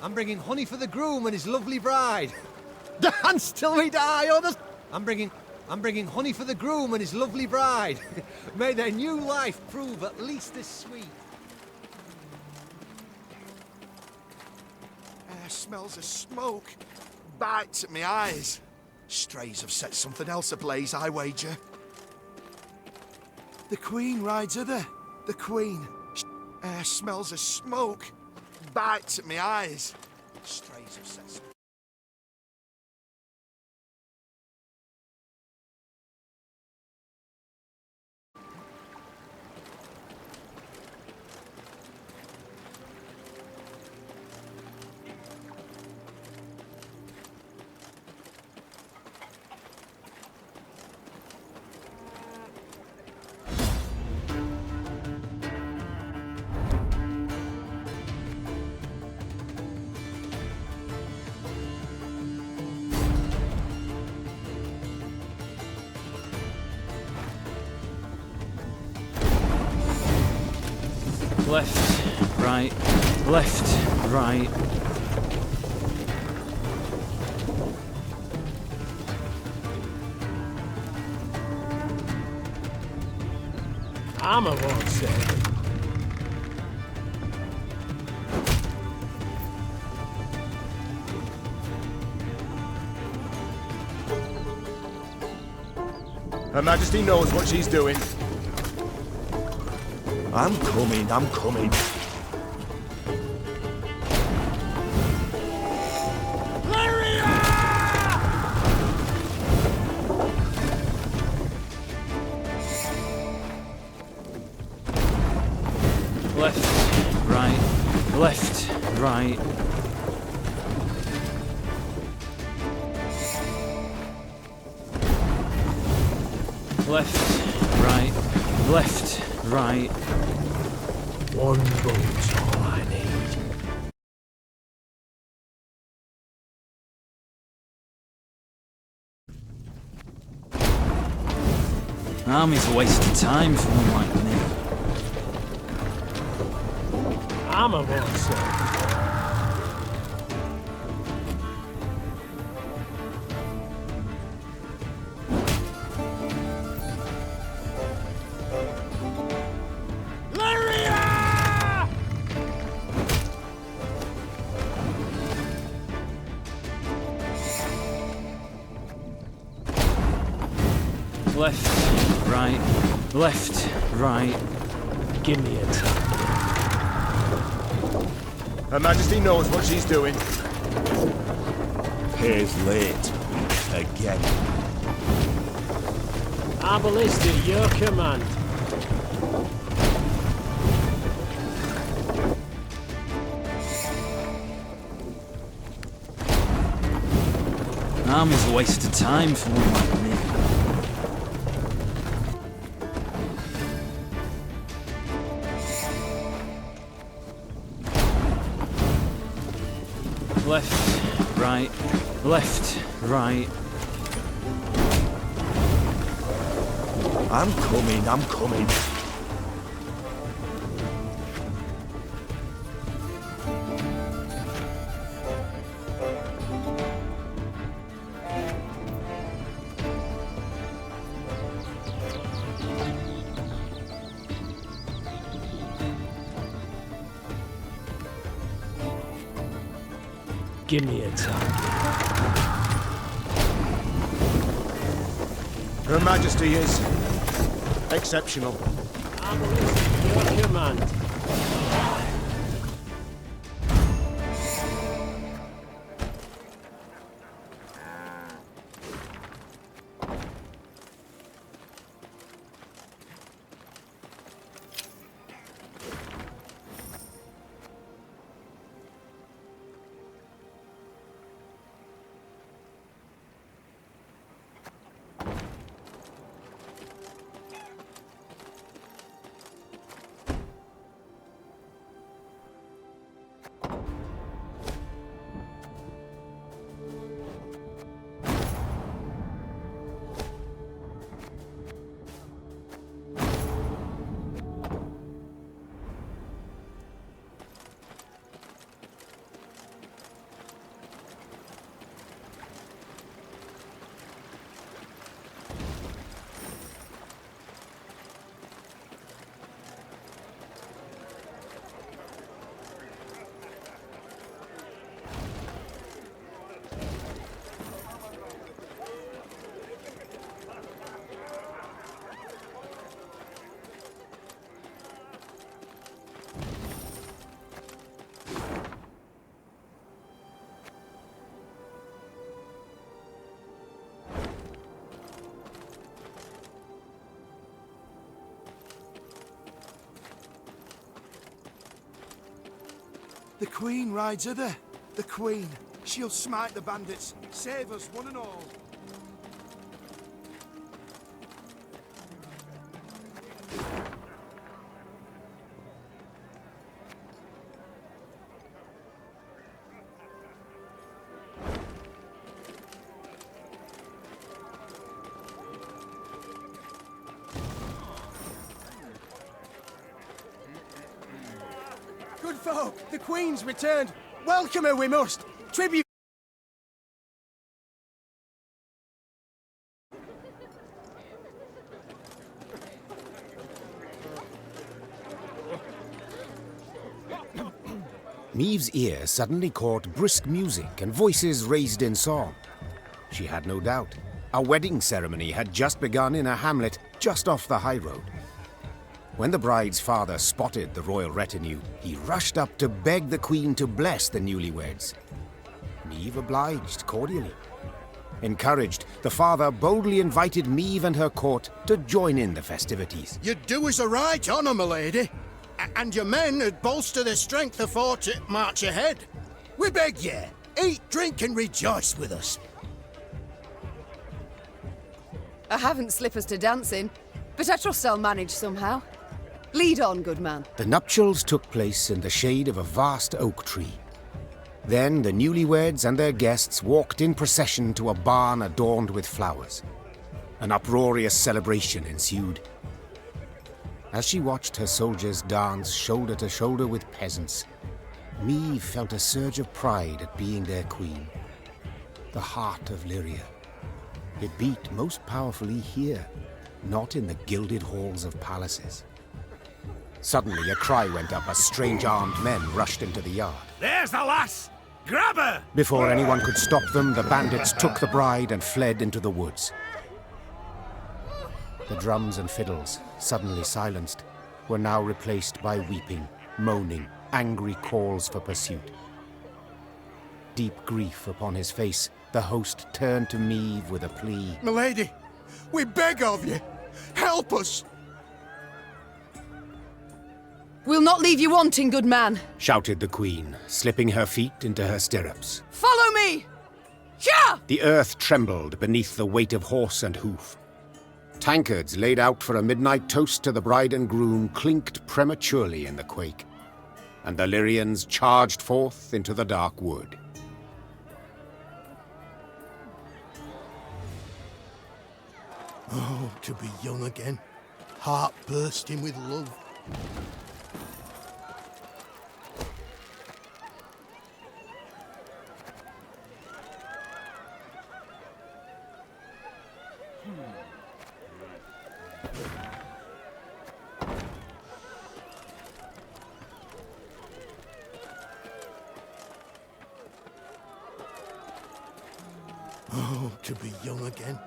I'm bringing honey for the groom and his lovely bride. Dance till we die, others. I'm bringing honey for the groom and his lovely bride. May their new life prove at least as sweet. Air smells of smoke. Bites at me eyes. Strays have set something else ablaze, I wager. The Queen rides hither. The Queen. Air smells of smoke. Bites at me eyes. Strays have set something. Left, right, left, right. Armor won't save. Her Majesty knows what she's doing. I'm coming. Left, right, left, right. Left, right, left, right. One boat's all I need. Army's a waste of time for one like me. Armor won't save. Left, right, left, right. Give me a time. Her Majesty knows what she's doing. Pays late. Again. Our ballista, your command. Army's a waste of time for one like me. Left, right, left, right. I'm coming. Give me a target. Her Majesty is exceptional. Our ballista, your command. The Queen rides hither. The Queen. She'll smite the bandits. Save us, one and all. folk, the Queen's returned. Welcome her we must. Tribute. Maeve's ear suddenly caught brisk music and voices raised in song. She had no doubt. A wedding ceremony had just begun in a hamlet just off the high road. When the bride's father spotted the royal retinue, he rushed up to beg the Queen to bless the newlyweds. Maeve obliged cordially. Encouraged, the father boldly invited Maeve and her court to join in the festivities. You do us a right honour, my lady. And your men would bolster their strength afore to march ahead. We beg ye, eat, drink and rejoice with us. I haven't slippers to dance in, but I trust I'll manage somehow. Lead on, good man. The nuptials took place in the shade of a vast oak tree. Then the newlyweds and their guests walked in procession to a barn adorned with flowers. An uproarious celebration ensued. As she watched her soldiers dance shoulder to shoulder with peasants, Maeve felt a surge of pride at being their queen. The heart of Lyria. It beat most powerfully here, not in the gilded halls of palaces. Suddenly a cry went up as strange armed men rushed into the yard. There's the lass! Grab her! Before anyone could stop them, the bandits took the bride and fled into the woods. The drums and fiddles, suddenly silenced, were now replaced by weeping, moaning, angry calls for pursuit. Deep grief upon his face, the host turned to Maeve with a plea. Milady, we beg of you, help us! We'll not leave you wanting, good man. Shouted the Queen, slipping her feet into her stirrups. Follow me! Yeah! The earth trembled beneath the weight of horse and hoof. Tankards laid out for a midnight toast to the bride and groom clinked prematurely in the quake, and the Lyrians charged forth into the dark wood. Oh, to be young again, heart bursting with love. Oh, to be young again,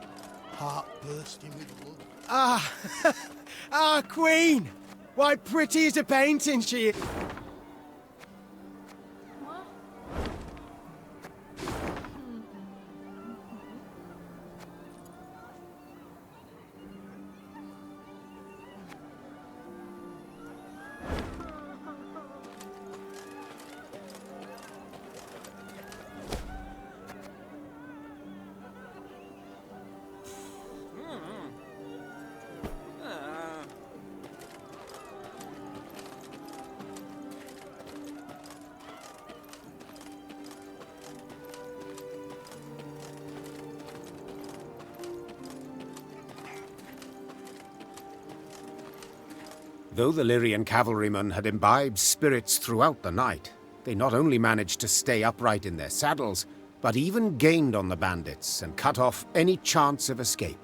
heart bursting with love. Ah, Queen! Why, pretty as a painting she is. Though the Lyrian cavalrymen had imbibed spirits throughout the night, they not only managed to stay upright in their saddles, but even gained on the bandits and cut off any chance of escape.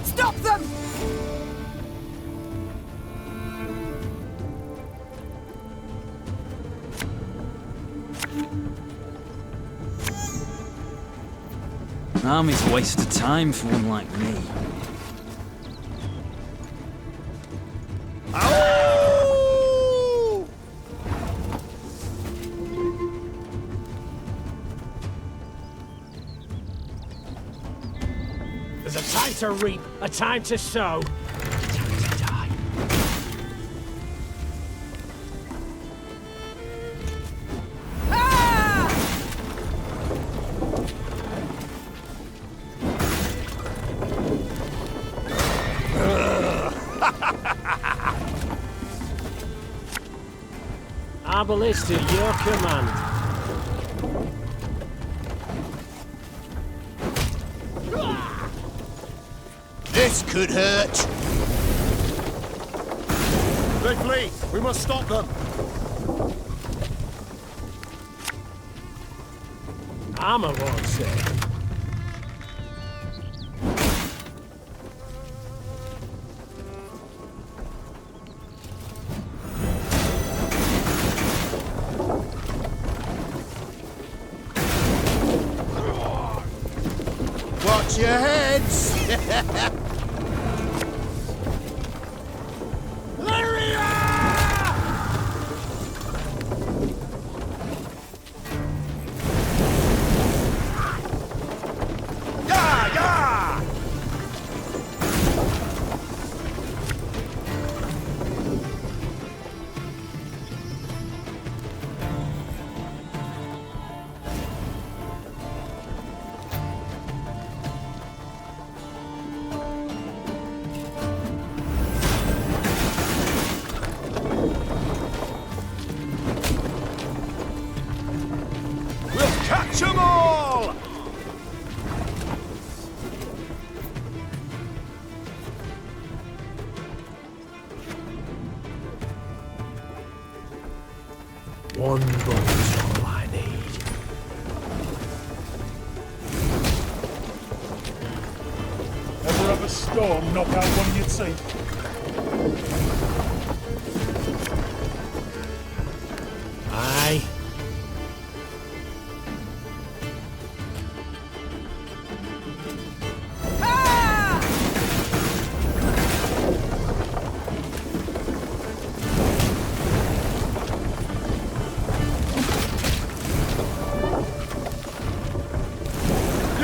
Stop them! An army's a waste of time for one like me. to reap, a time to sow. A time to die. Arbalist to your command. This could hurt. They flee! We must stop them! Armor won't say. Watch your heads! Catch 'em all! One boat's all I need. Ever have a storm knock out one of your teeth? Aye.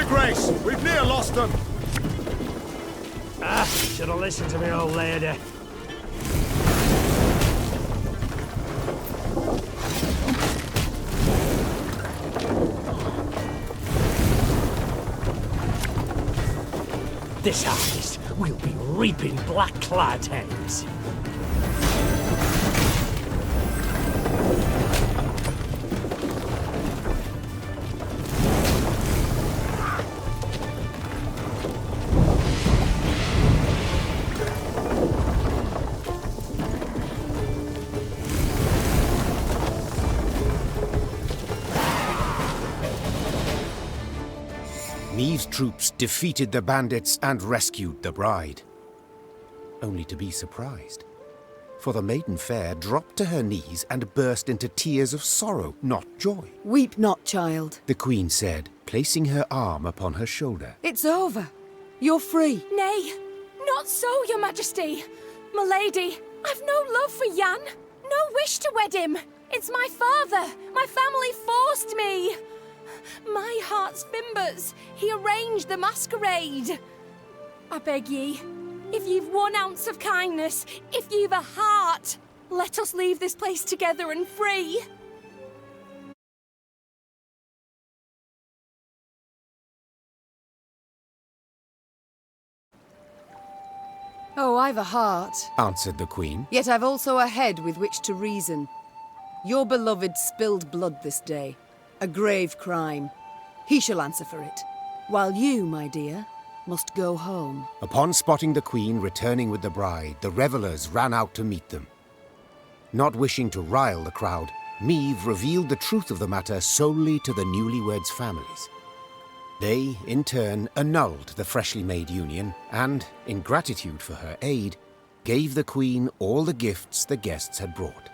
Grace, we've near lost them. Should have listened to me old lady. This harvest, we'll be reaping black-clad heads. Neve's troops defeated the bandits and rescued the bride. Only to be surprised. For the maiden fair dropped to her knees and burst into tears of sorrow, not joy. Weep not, child. The queen said, placing her arm upon her shoulder. It's over. You're free. Nay, not so, your majesty. My lady, I've no love for Jan. No wish to wed him. It's my father. My family forced me. My heart's fimbers. He arranged the masquerade. I beg ye, if you've 1 ounce of kindness, if you've a heart, let us leave this place together and free. Oh, I've a heart, answered the queen. Yet I've also a head with which to reason. Your beloved spilled blood this day. A grave crime. He shall answer for it. While you, my dear, must go home. Upon spotting the queen returning with the bride, the revelers ran out to meet them. Not wishing to rile the crowd, Meve revealed the truth of the matter solely to the newlyweds' families. They, in turn, annulled the freshly made union and, in gratitude for her aid, gave the queen all the gifts the guests had brought.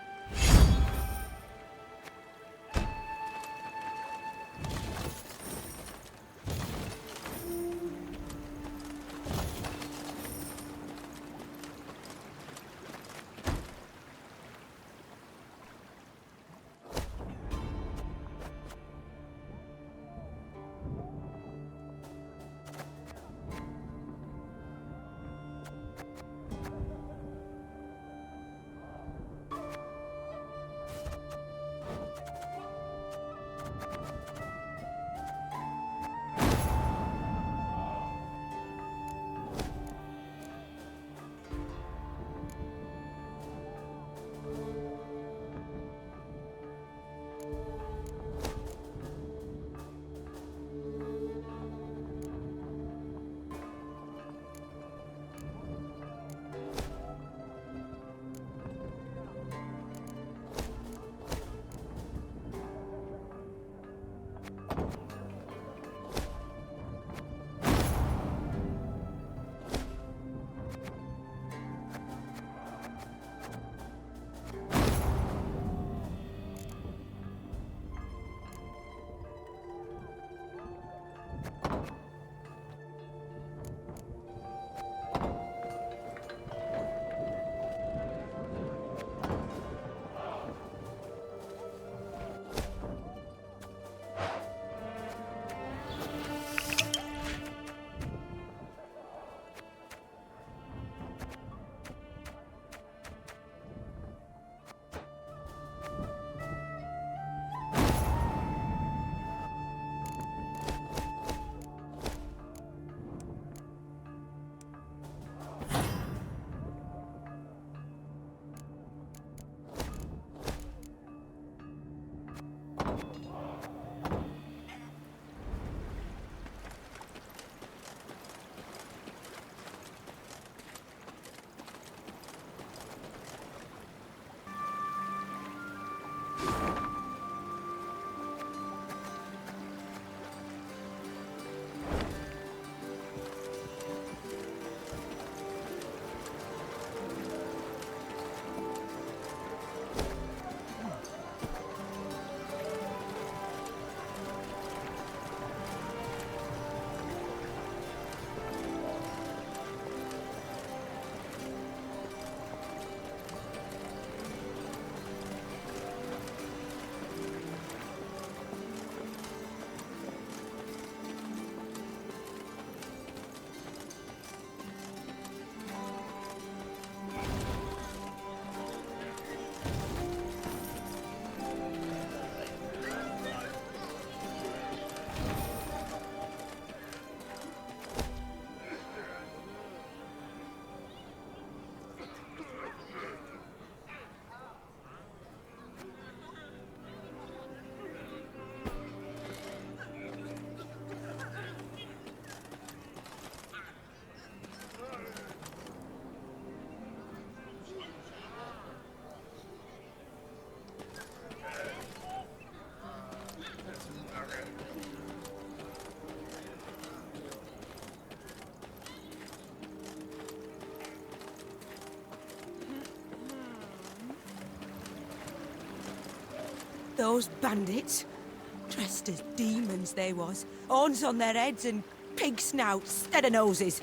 Those bandits, dressed as demons they was, horns on their heads and pig snouts instead of noses.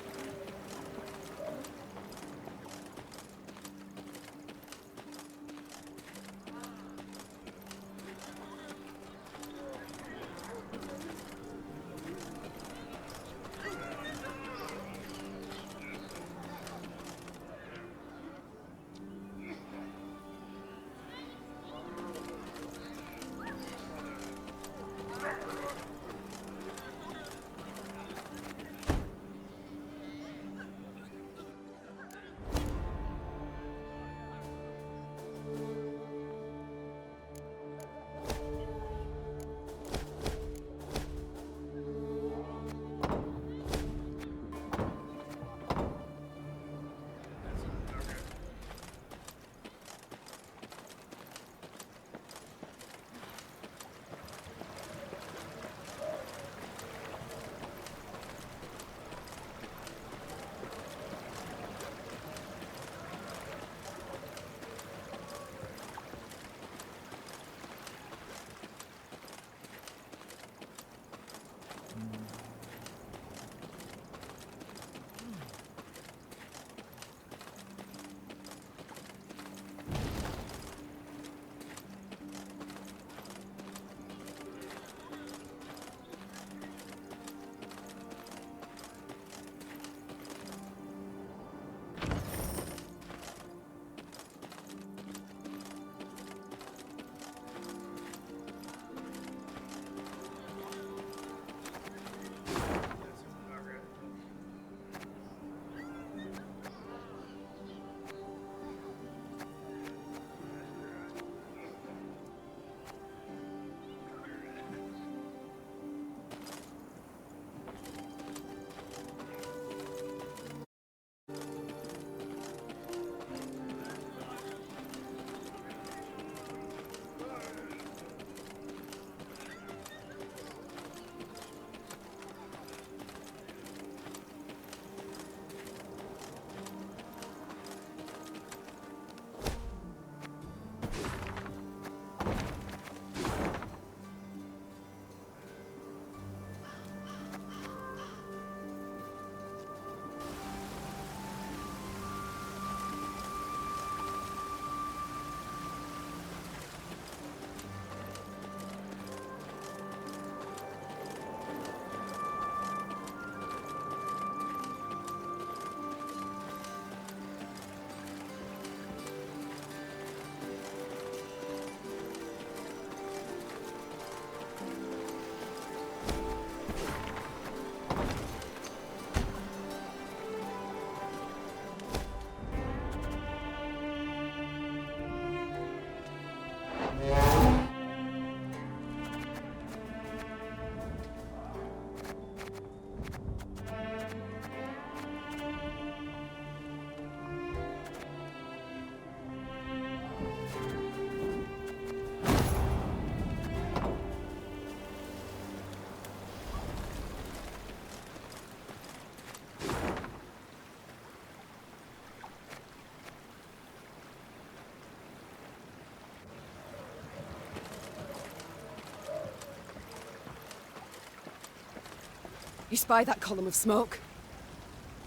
You spy that column of smoke?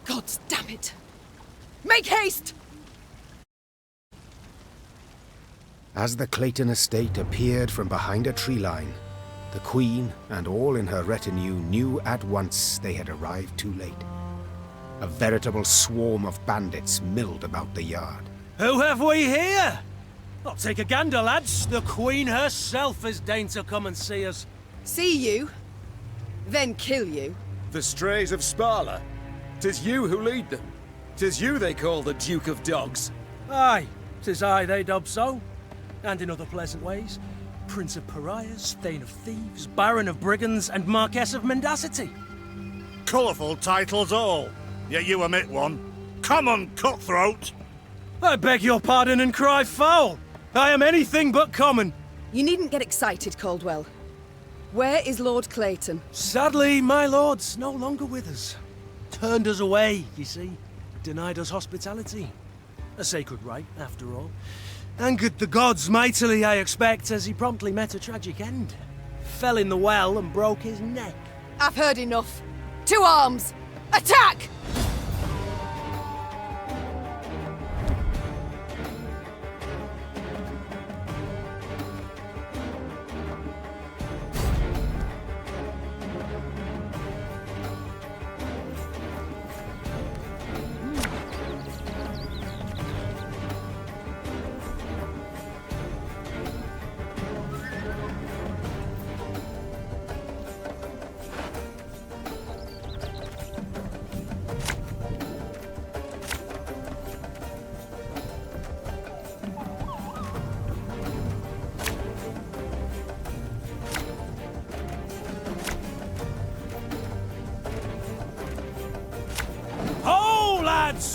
Gods damn it! Make haste! As the Clayton estate appeared from behind a tree line, the Queen and all in her retinue knew at once they had arrived too late. A veritable swarm of bandits milled about the yard. Who have we here? I'll take a gander, lads. The Queen herself has deigned to come and see us. See you, then kill you. The strays of Sparla? 'Tis you who lead them. 'Tis you they call the Duke of Dogs. Aye, 'tis I they dub so. And in other pleasant ways. Prince of Pariahs, Thane of Thieves, Baron of Brigands, and Marquess of Mendacity. Colourful titles all, yet you omit one. Common cutthroat! I beg your pardon and cry foul. I am anything but common. You needn't get excited, Caldwell. Where is Lord Clayton? Sadly, my lord's no longer with us. Turned us away, you see. Denied us hospitality. A sacred right, after all. Angered the gods mightily, I expect, as he promptly met a tragic end. Fell in the well and broke his neck. I've heard enough. To arms! Attack!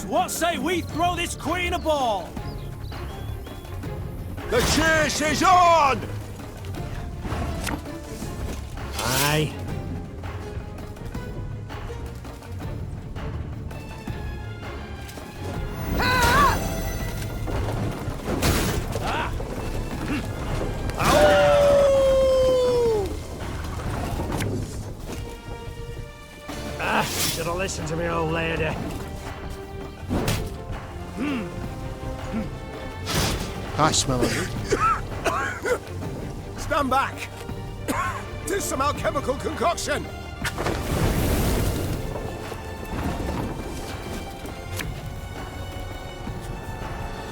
What say we throw this queen a ball? The chase is on! Aye. Should have listened to me, old lady. I smell it. Stand back! 'Tis some alchemical concoction!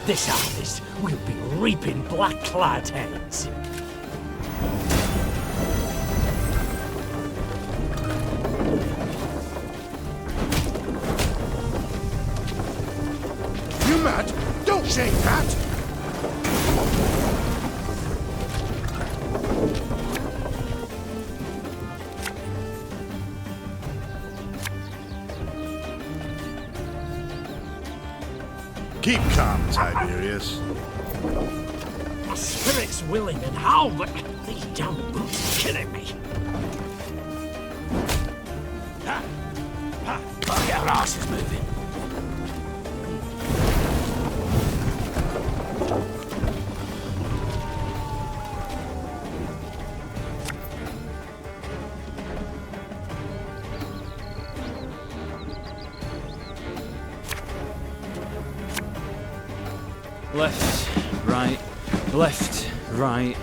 This harvest will be reaping black-clad heads. You mad? Don't say that! Keep calm, Tiberius. My spirit's willing and how, but these damn boots are killing me. Ha! Ha! Get our asses moving. Left, right, left, right.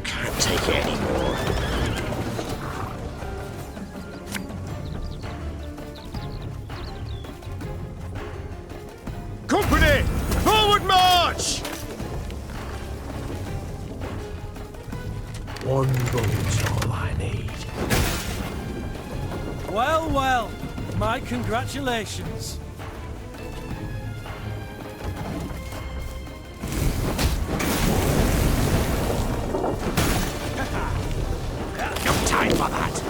Can't take it anymore. Company! Forward march! One boat's all I need. Well, well, my congratulations. No time for that.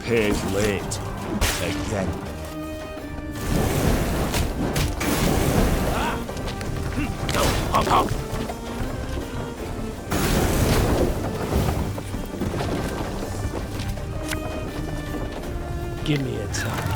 Pays late. Again. Go, hop, hop. Give me a target.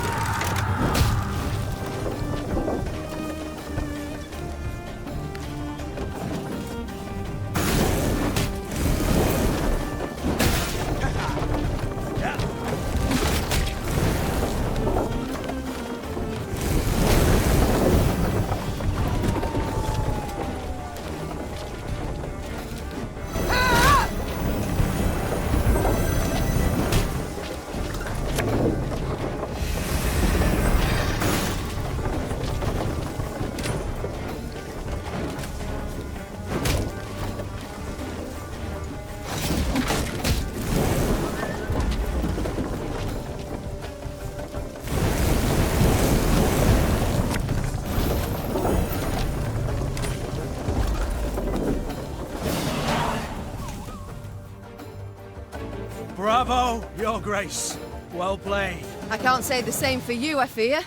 No, Your Grace. Well played. I can't say the same for you, I fear.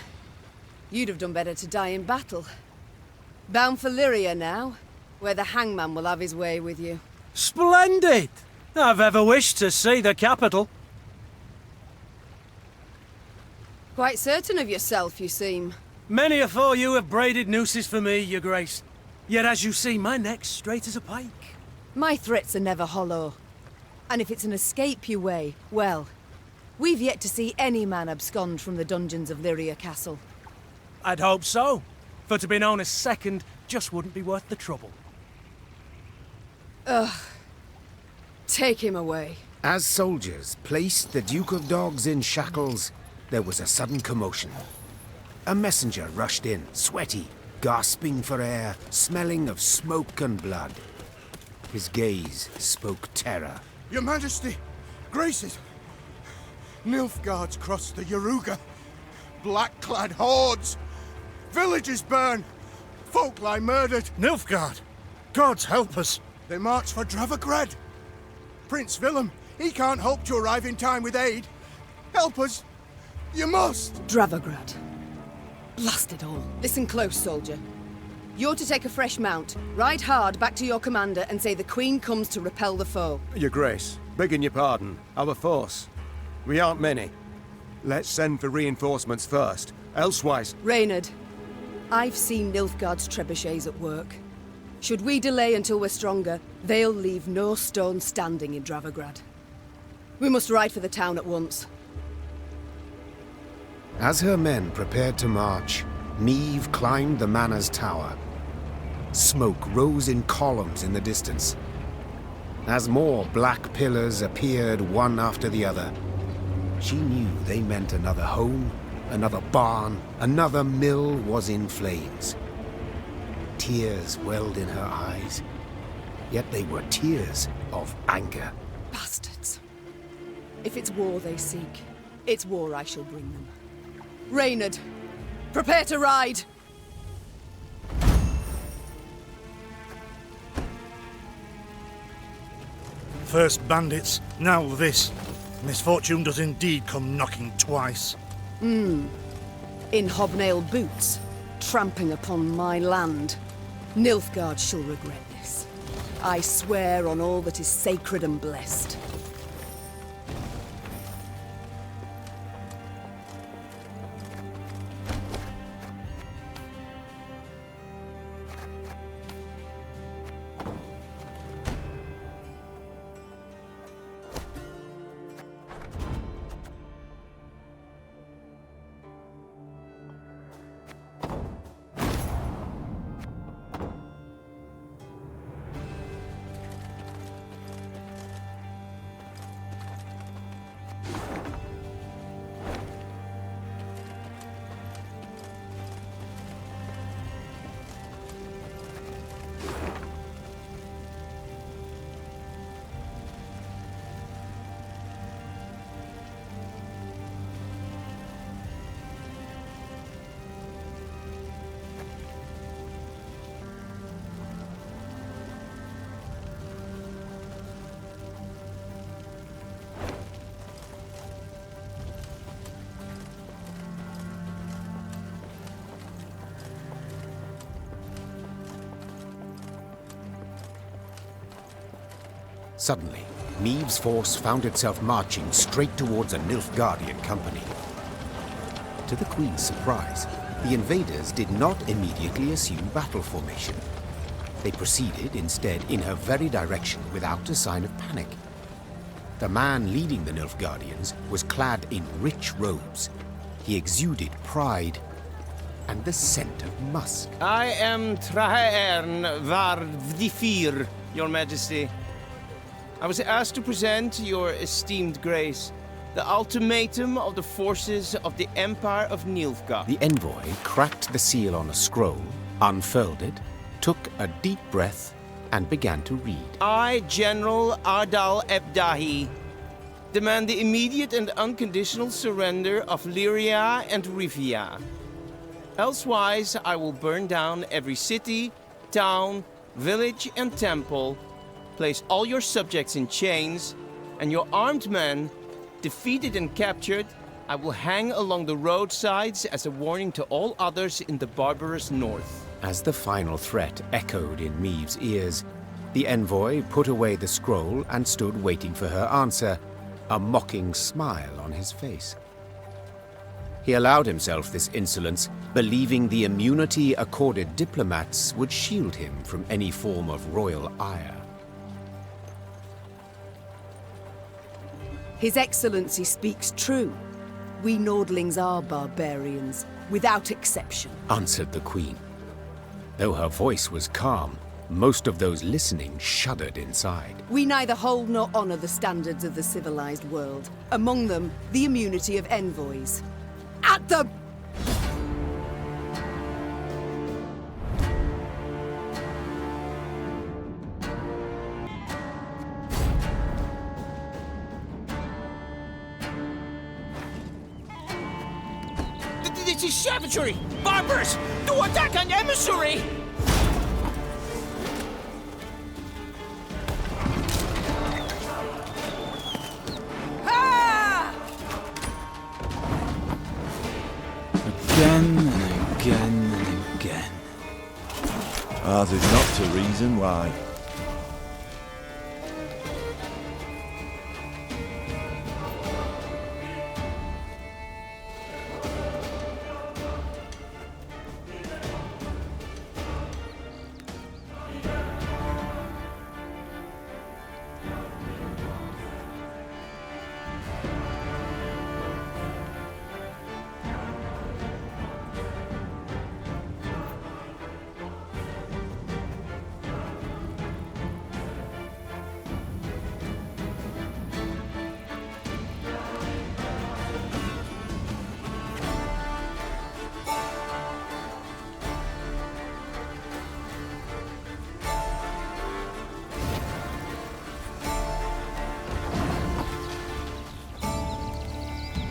You'd have done better to die in battle. Bound for Lyria now, where the hangman will have his way with you. Splendid! I've ever wished to see the capital. Quite certain of yourself, you seem. Many afore you have braided nooses for me, Your Grace. Yet as you see, my neck's straight as a pike. My threats are never hollow. And if it's an escape you weigh, well, we've yet to see any man abscond from the dungeons of Lyria Castle. I'd hope so. For to be known as second just wouldn't be worth the trouble. Ugh. Take him away. As soldiers placed the Duke of Dogs in shackles, there was a sudden commotion. A messenger rushed in, sweaty, gasping for air, smelling of smoke and blood. His gaze spoke terror. Your Majesty, Graces, Nilfgaard's crossed the Yaruga. Black-clad hordes. Villages burn. Folk lie murdered. Nilfgaard! Gods help us! They march for Dravagrad. Prince Willem, he can't hope to arrive in time with aid. Help us. You must. Dravagrad. Blast it all. Listen close, soldier. You're to take a fresh mount, ride hard back to your commander and say the Queen comes to repel the foe. Your Grace, begging your pardon, our force. We aren't many. Let's send for reinforcements first, elsewise... Reynard, I've seen Nilfgaard's trebuchets at work. Should we delay until we're stronger, they'll leave no stone standing in Dravagrad. We must ride for the town at once. As her men prepared to march, Neve climbed the manor's tower. Smoke rose in columns in the distance. As more black pillars appeared one after the other, she knew they meant another home, another barn, another mill was in flames. Tears welled in her eyes, yet they were tears of anger. Bastards. If it's war they seek, it's war I shall bring them. Reynard, prepare to ride! First bandits, now this. Misfortune does indeed come knocking twice. In hobnail boots, tramping upon my land. Nilfgaard shall regret this. I swear on all that is sacred and blessed. Suddenly, Neve's force found itself marching straight towards a Nilfgaardian company. To the Queen's surprise, the invaders did not immediately assume battle formation. They proceeded instead in her very direction without a sign of panic. The man leading the Nilfgaardians was clad in rich robes. He exuded pride and the scent of musk. I am Trahaern var Vdifir, Your Majesty. I was asked to present your esteemed grace the ultimatum of the forces of the Empire of Nilfgaard. The envoy cracked the seal on a scroll, unfurled it, took a deep breath, and began to read. I, General Ardal Ebdahi, demand the immediate and unconditional surrender of Lyria and Rivia. Elsewise, I will burn down every city, town, village, and temple, place all your subjects in chains, and your armed men Defeated and captured, I will hang along the roadsides as a warning to all others in the barbarous north. As the final threat echoed in Maeve's ears, the envoy put away the scroll and stood waiting for her answer, a mocking smile on his face. He allowed himself this insolence, believing the immunity accorded diplomats would shield him from any form of royal ire. His Excellency speaks true. We Nordlings are barbarians, without exception, answered the Queen. Though her voice was calm, most of those listening shuddered inside. We neither hold nor honor the standards of the civilized world. Among them, the immunity of envoys. At the... This is savagery! Barbers! Do attack an emissary! Again and again and again. Ours is not to reason why.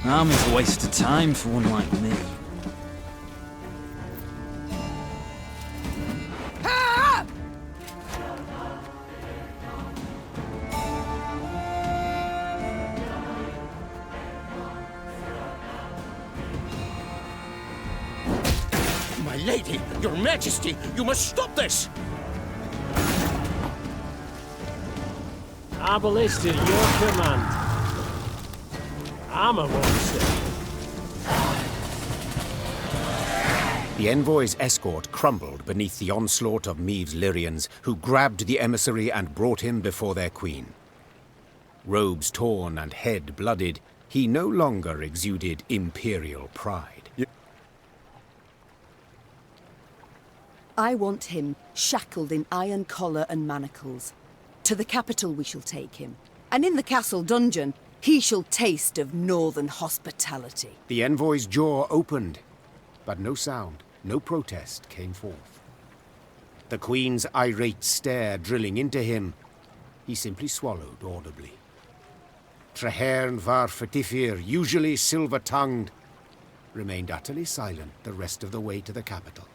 Army's a waste of time for one like me. My lady, your majesty, you must stop this! Our ballista at your command. Armor won't stay. The envoy's escort crumbled beneath the onslaught of Maeve's Lyrians, who grabbed the emissary and brought him before their queen. Robes torn and head blooded, he no longer exuded imperial pride. I want him shackled in iron collar and manacles. To the capital we shall take him, and in the castle dungeon he shall taste of northern hospitality. The envoy's jaw opened, but no sound, no protest came forth. The Queen's irate stare drilling into him, he simply swallowed audibly. Traherne var Fetifir, usually silver-tongued, remained utterly silent the rest of the way to the capital.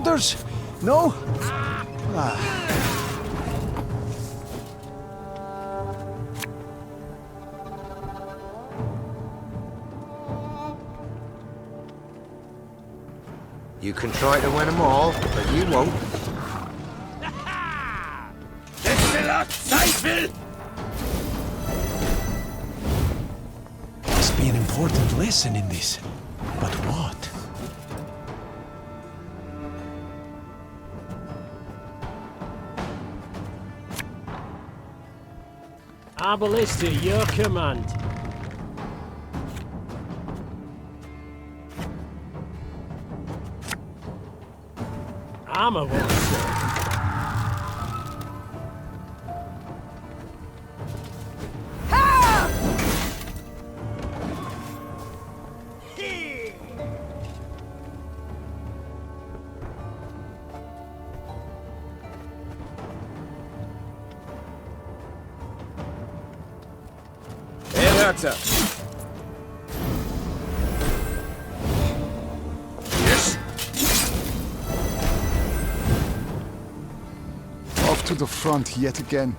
orders? No? Ah. You can try to win them all, but you won't. Must be an important lesson in this. But what? Our ballista, your command. Armor wants it. Yes. Off to the front yet again.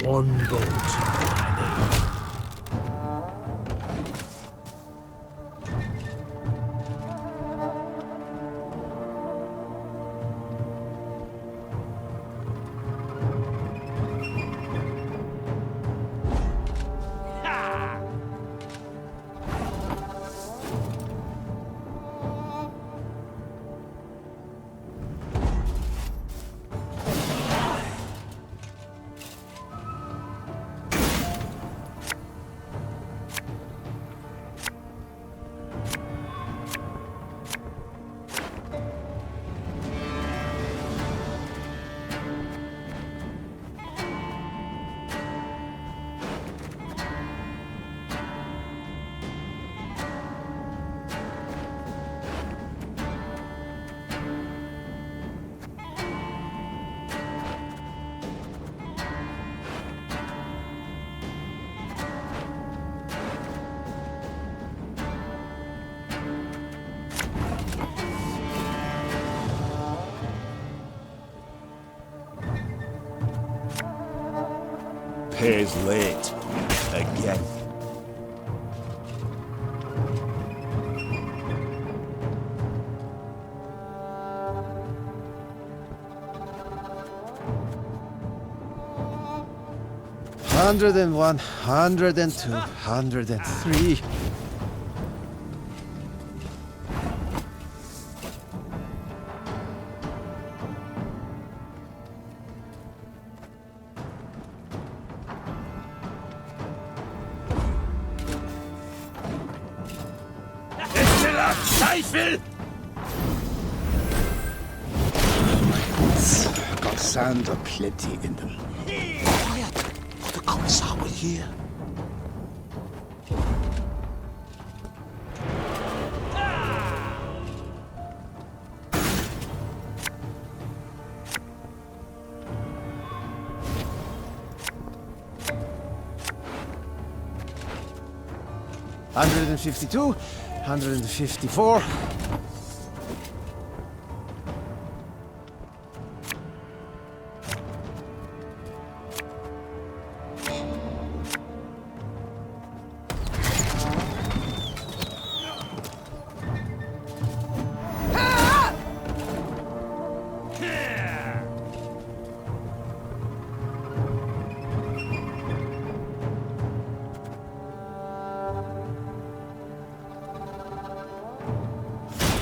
One bolt. Pays late. Again. Hundred and 102, 103. Got sand aplenty in them. Quiet! For the commissar will hear. Hundred and 52, 154.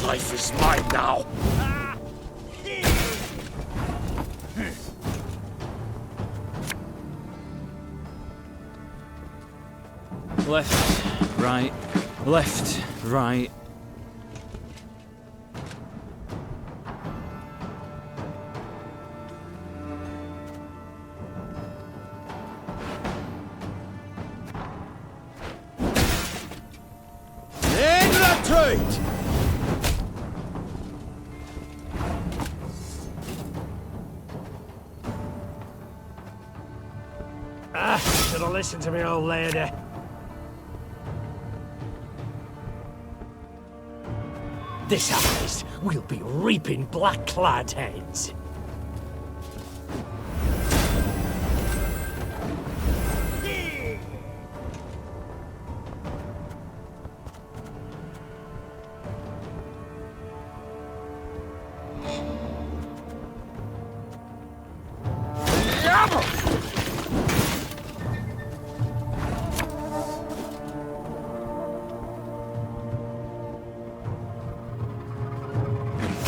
Life is mine now. Left, right, left, right. retreat! Should have listened to me, old lady. This harvest, we'll be reaping black-clad heads.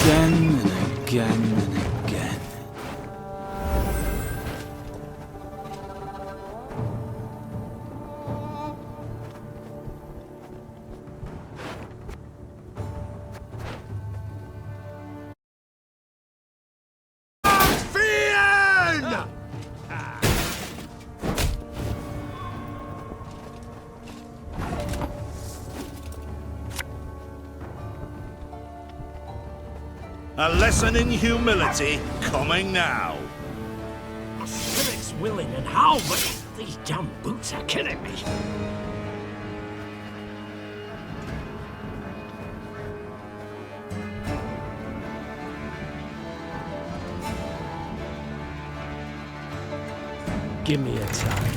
Again and again and again. A lesson in humility coming now. My spirit's willing and how, but these damn boots are killing me. Give me a time.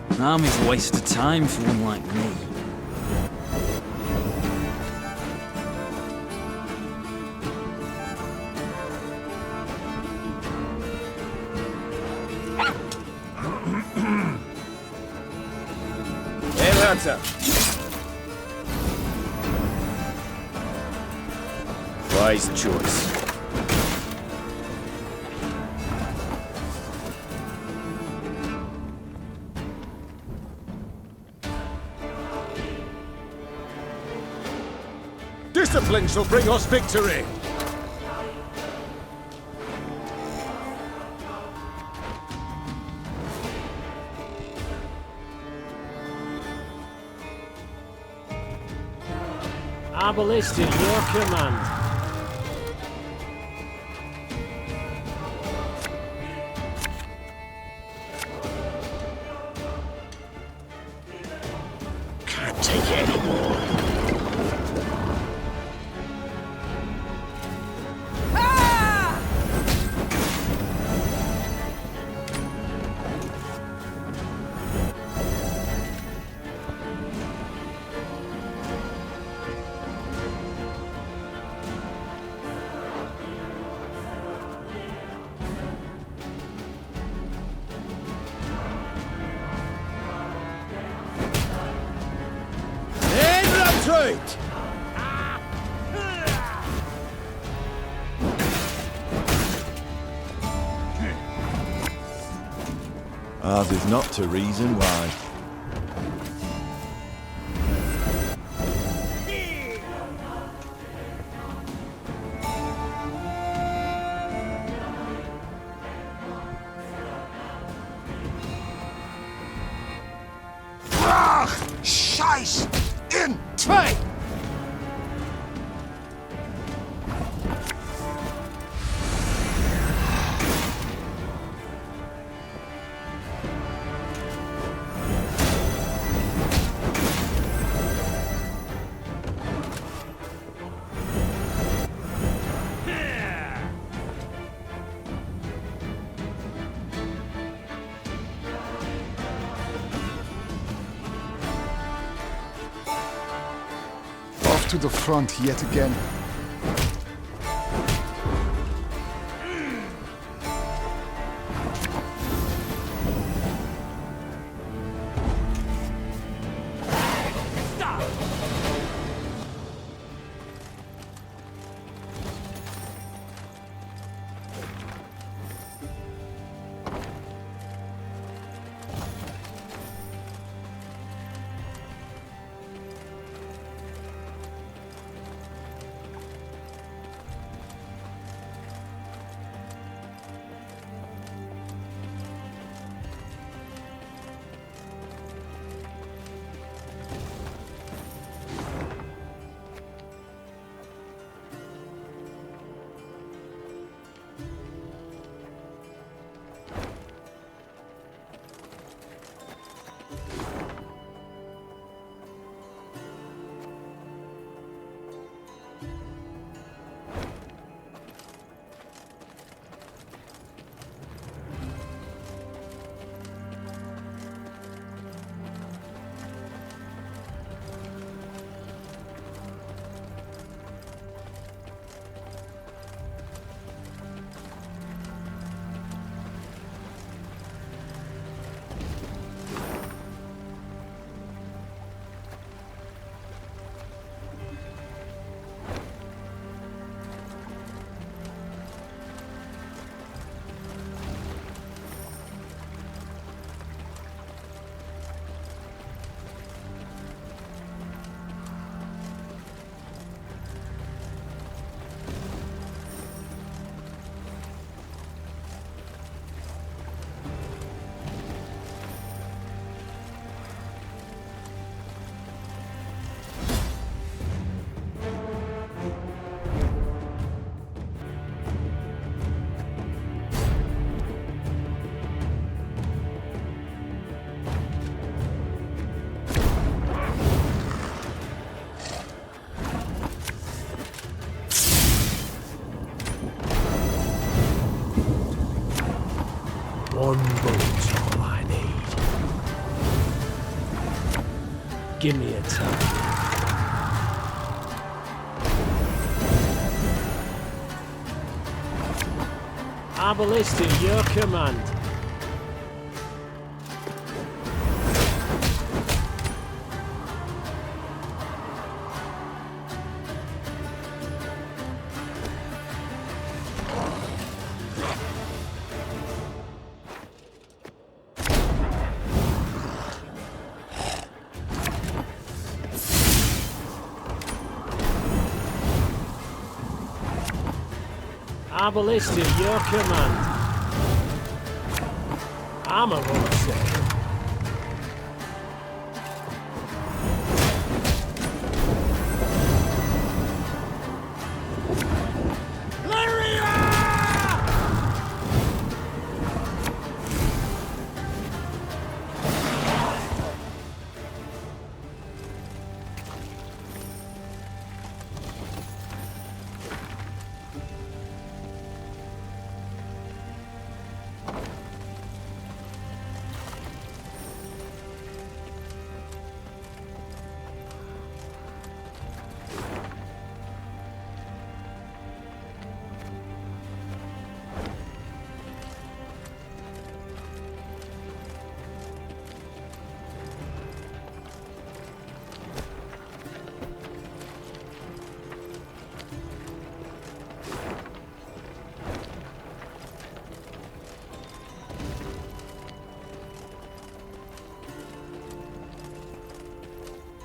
An army's a waste of time for one like me. Hail Hunter! Wise choice. Discipline shall bring us victory! Arbalist at your command. Can't take it anymore. Retreat! Ours is not to reason why. Scheiß in zwei! To the front yet again. One bullet's all I need. Give me a time. Arbalist at your command. Arbalist at your command. Armor won't say.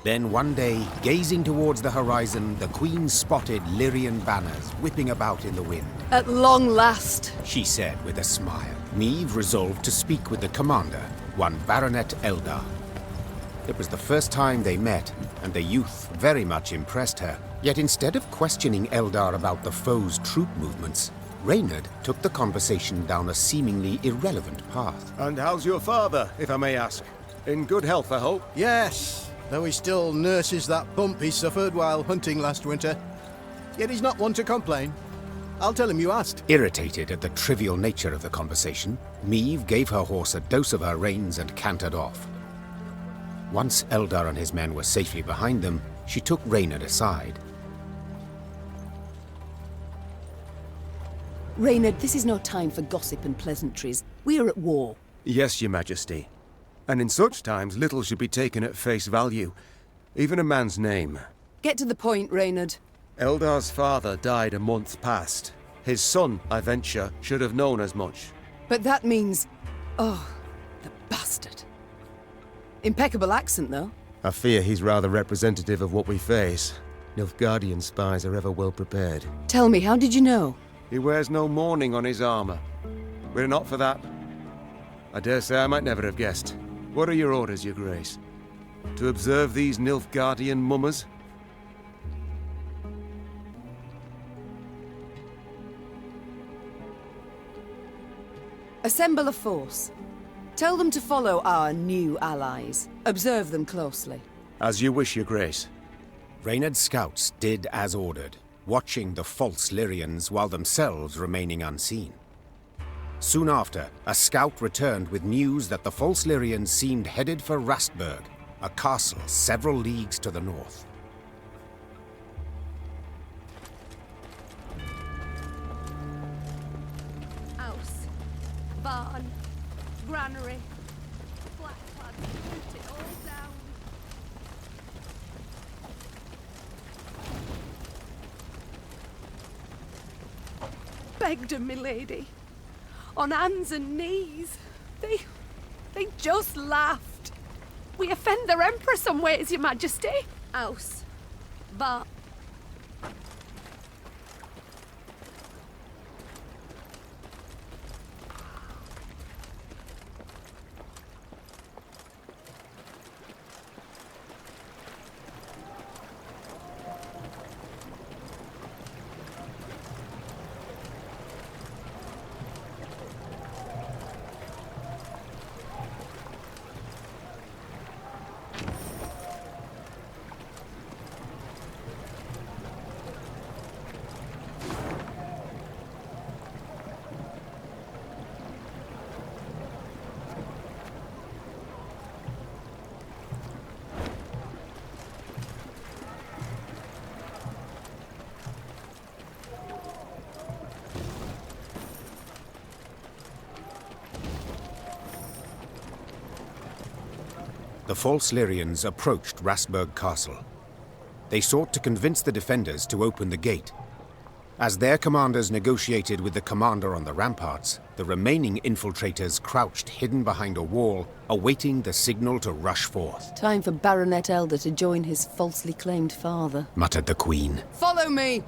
Then one day, gazing towards the horizon, the Queen spotted Lyrian banners whipping about in the wind. At long last, She said with a smile. Niamh resolved to speak with the commander, one Baronet Eldar. It was the first time they met, and the youth very much impressed her. Yet instead of questioning Eldar about the foe's troop movements, Reynard took the conversation down a seemingly irrelevant path. And how's your father, if I may ask? In good health, I hope? Yes, though he still nurses that bump he suffered while hunting last winter. Yet he's not one to complain. I'll tell him you asked. Irritated at the trivial nature of the conversation, Niamh gave her horse a dose of her reins and cantered off. Once Eldar and his men were safely behind them, she took Reynard aside. Reynard, this is no time for gossip and pleasantries. We are at war. Yes, Your Majesty. And in such times, little should be taken at face value. Even a man's name. Get to the point, Reynard. Eldar's father died a month past. His son, I venture, should have known as much. But that means... Oh, the bastard. Impeccable accent, though. I fear he's rather representative of what we face. Nilfgaardian spies are ever well prepared. Tell me, how did you know? He wears no mourning on his armor. Were it not for that, I dare say I might never have guessed. What are your orders, Your Grace? To observe these Nilfgaardian mummers? Assemble a force. Tell them to follow our new allies. Observe them closely. As you wish, Your Grace. Reynard's scouts did as ordered, watching the false Lyrians while themselves remaining unseen. Soon after, a scout returned with news that the false Lyrians seemed headed for Rastburg, a castle several leagues to the north. House, barn, granary, black clad, put it all down. Begged 'em, my lady. On hands and knees. They just laughed. We offend their emperor some ways, Your Majesty. House, barn. the false Lyrians approached Rasburg Castle. They sought to convince the defenders to open the gate. As their commanders negotiated with the commander on the ramparts, the remaining infiltrators crouched hidden behind a wall, awaiting the signal to rush forth. Time for Baronet Elder to join his falsely claimed father, muttered the Queen. Follow me!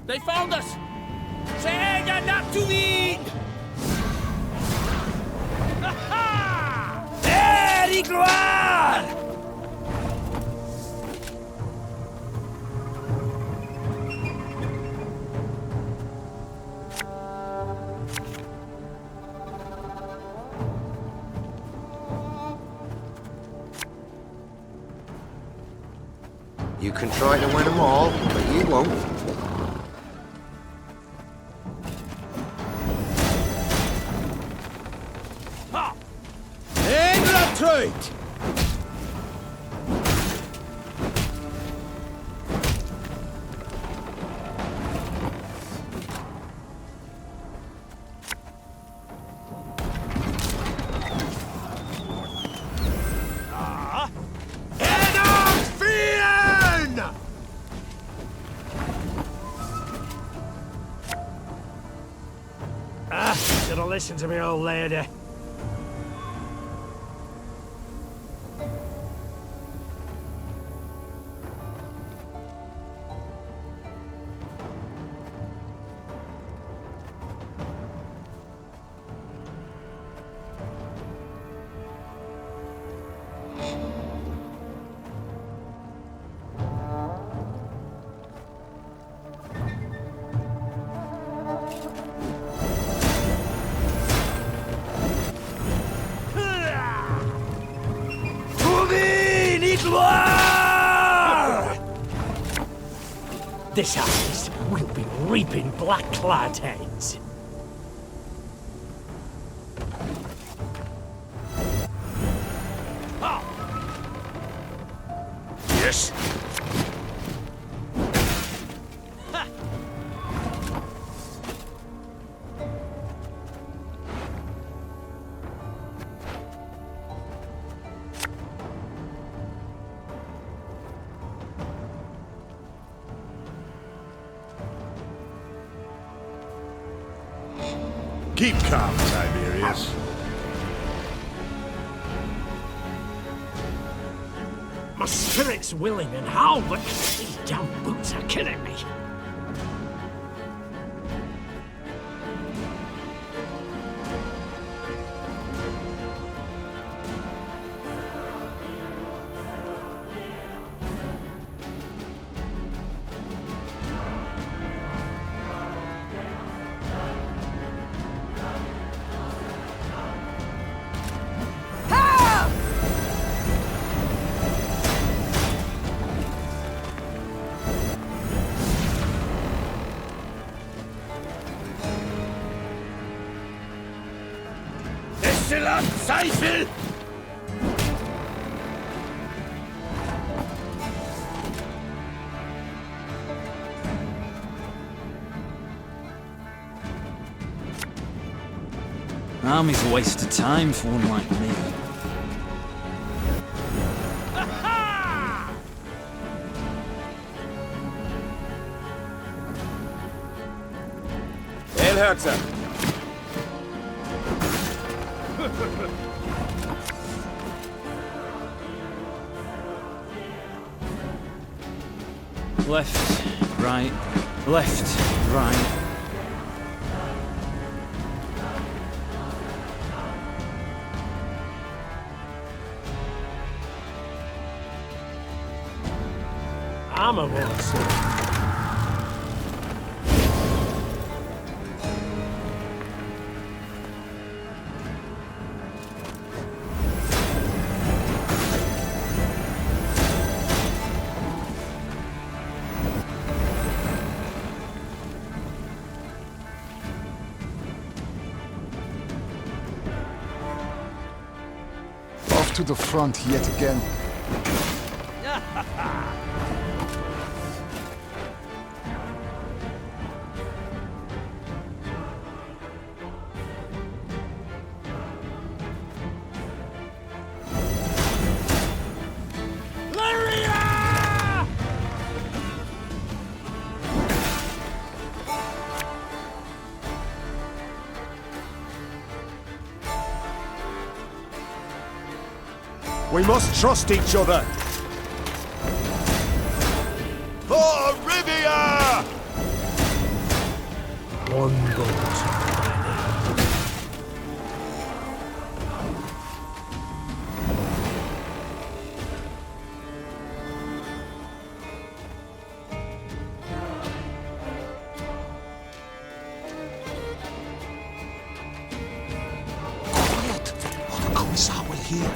They found us! Säga not to lead! There y gloire! You can try to win them all, but you won't. Right. Should have listened to me, old lady. This harvest will be reaping black-clad heads. Yes. Keep calm, Tiberius. My spirit's willing and how, but these damn boots are killing me. Zweifel! Army's a waste of time for one like me. Herzer. Left, right, left, right. armor was. Off to the front yet again. We must trust each other. For Rivia! One boat. Quiet, or the Commissar will hear.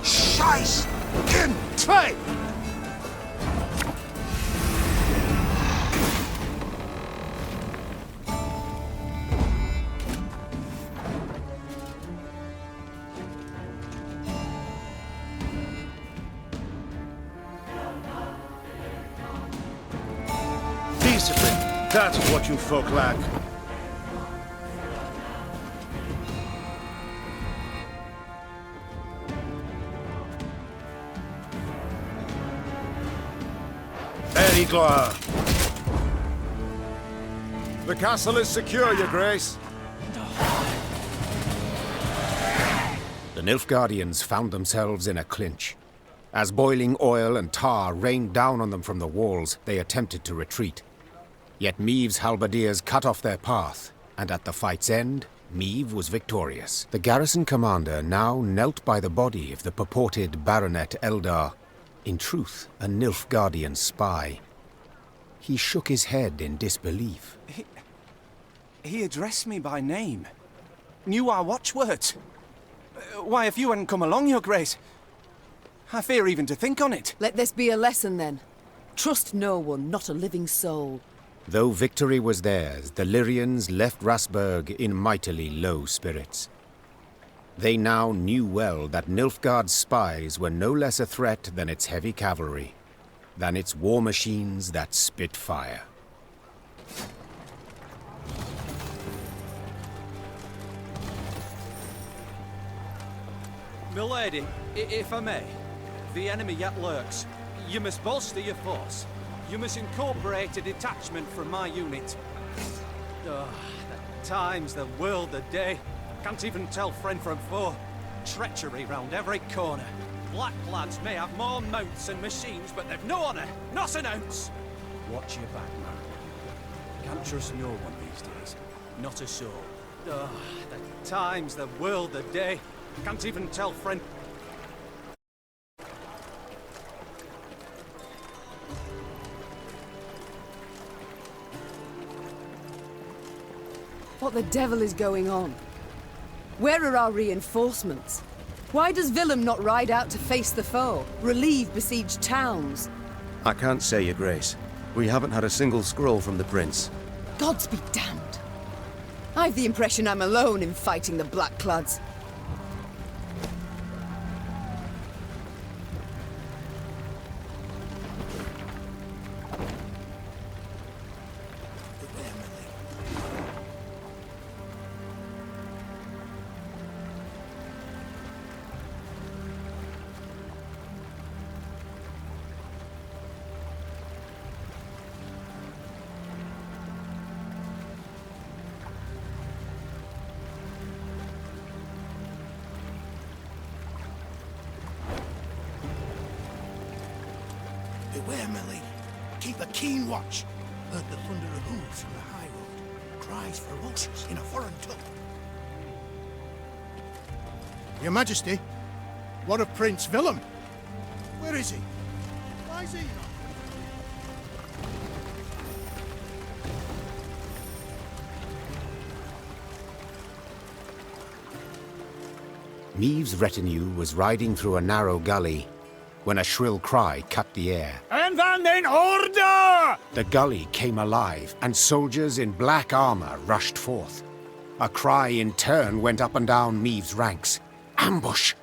Scheiß! In zwei! Discipline. That is what you folk lack. Very gloire. The castle is secure, Your Grace. The Nilfgaardians found themselves in a clinch. As boiling oil and tar rained down on them from the walls, they attempted to retreat. Yet Meave's halberdiers cut off their path, and at the fight's end, Meave was victorious. The garrison commander now knelt by the body of the purported Baronet Eldar, in truth a Nilfgaardian spy. He shook his head in disbelief. He addressed me by name. Knew our watchwords. Why, if you hadn't come along, Your Grace, I fear even to think on it. Let this be a lesson, then. Trust no one, not a living soul. Though victory was theirs, the Lyrians left Rasburg in mightily low spirits. They now knew well that Nilfgaard's spies were no less a threat than its heavy cavalry, than its war machines that spit fire. Milady, if I may, the enemy yet lurks. You must bolster your force. You must incorporate a detachment from my unit. Oh, the times, the world, the day. Can't even tell friend from foe. Treachery round every corner. Black lads may have more mounts and machines, but they've no honour, not an ounce. Watch your back, man. Can't trust no one these days. Not a soul. Oh, the times, the world, the day. Can't even tell friend... What the devil is going on? Where are our reinforcements? Why does Willem not ride out to face the foe, relieve besieged towns? I can't say, Your Grace. We haven't had a single scroll from the Prince. Gods be damned. I've the impression I'm alone in fighting the Blackclads. Beware, my lady. Keep a keen watch. Heard the thunder of hooves from the high road. Cries ferocious in a foreign tongue. Your Majesty, what of Prince Willem? Where is he? Why is he not? Maeve's retinue was riding through a narrow gully when a shrill cry cut the air. And then in order! The gully came alive, and soldiers in black armor rushed forth. A cry in turn went up and down Maeve's ranks. Ambush!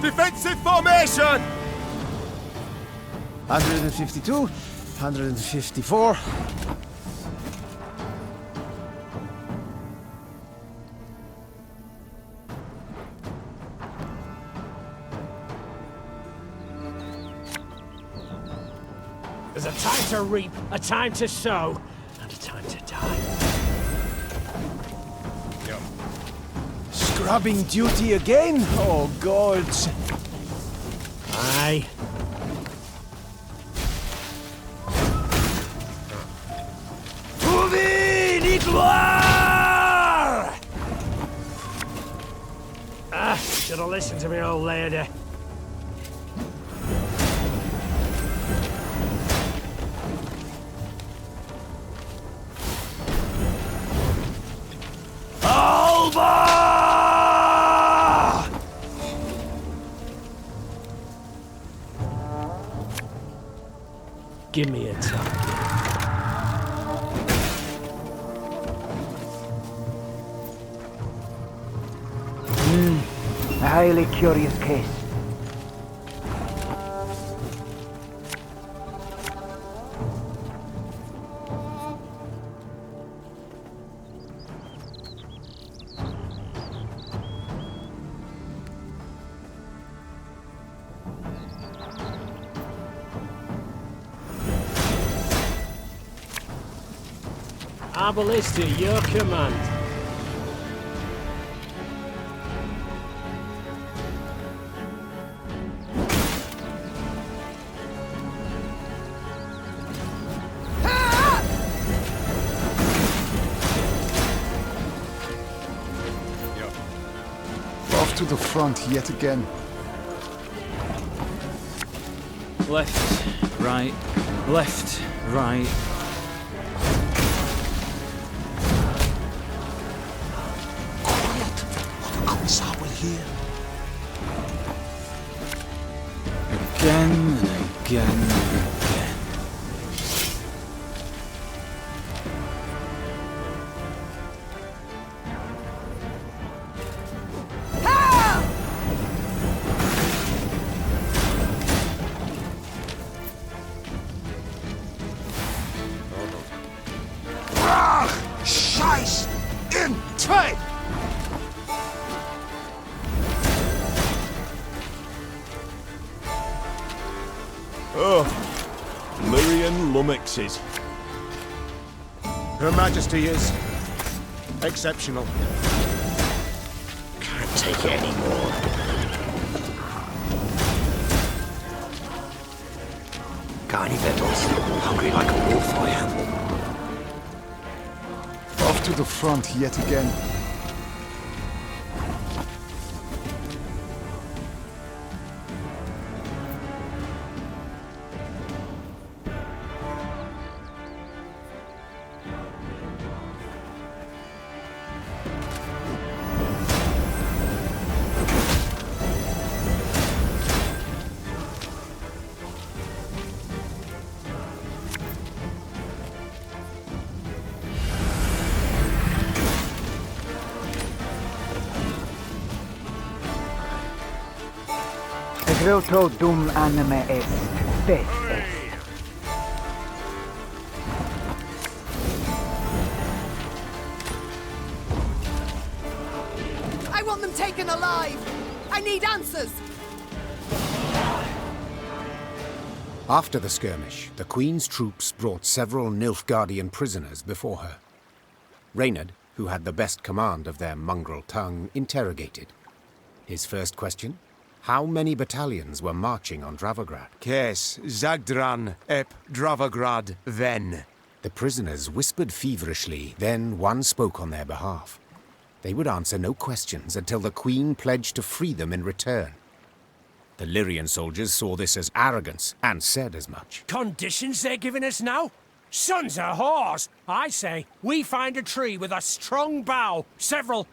Defensive formation! 152, 154. There's a time to reap, a time to sow, and a time to die. Scrubbing duty again? Oh, gods. Aye. Should have listened to me, old lady. Give me a target. A highly curious case. Ballista, your command. Off to the front yet again. Left, right, left, right. Again and again and again. Scheiß in Zeit! Oh, Lyrian lummoxes. Her Majesty is exceptional. Can't take it anymore. Got any victuals? Hungry like a wolf, I am. Off to the front yet again. Croto dum anime est, spes est. I want them taken alive! I need answers! After the skirmish, the Queen's troops brought several Nilfgaardian prisoners before her. Reynard, who had the best command of their mongrel tongue, interrogated. His first question? How many battalions were marching on Dravograd? Kes, Zagdran, ep Dravograd, ven. The prisoners whispered feverishly, then one spoke on their behalf. They would answer no questions until the Queen pledged to free them in return. The Lyrian soldiers saw this as arrogance and said as much. Conditions they're giving us now? Sons of whores! I say, we find a tree with a strong bough, several...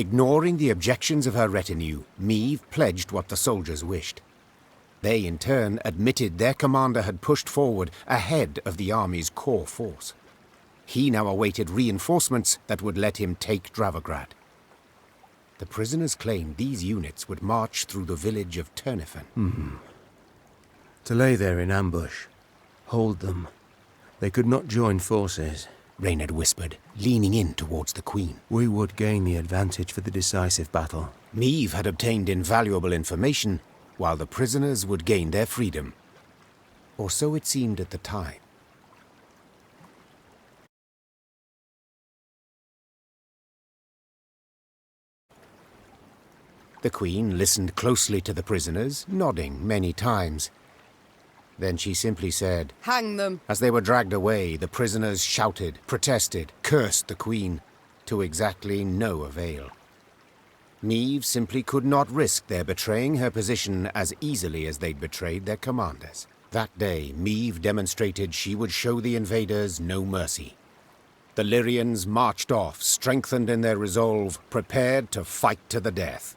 Ignoring the objections of her retinue, Meve pledged what the soldiers wished. They, in turn, admitted their commander had pushed forward ahead of the army's core force. He now awaited reinforcements that would let him take Dravograd. The prisoners claimed these units would march through the village of Turnifen. To lay there in ambush. Hold them. They could not join forces. Reynard whispered, leaning in towards the Queen. We would gain the advantage for the decisive battle. Meve had obtained invaluable information, while the prisoners would gain their freedom. Or so it seemed at the time. The Queen listened closely to the prisoners, nodding many times. Then she simply said, Hang them! As they were dragged away, the prisoners shouted, protested, cursed the Queen, to exactly no avail. Meve simply could not risk their betraying her position as easily as they'd betrayed their commanders. That day, Meve demonstrated she would show the invaders no mercy. The Lyrians marched off, strengthened in their resolve, prepared to fight to the death.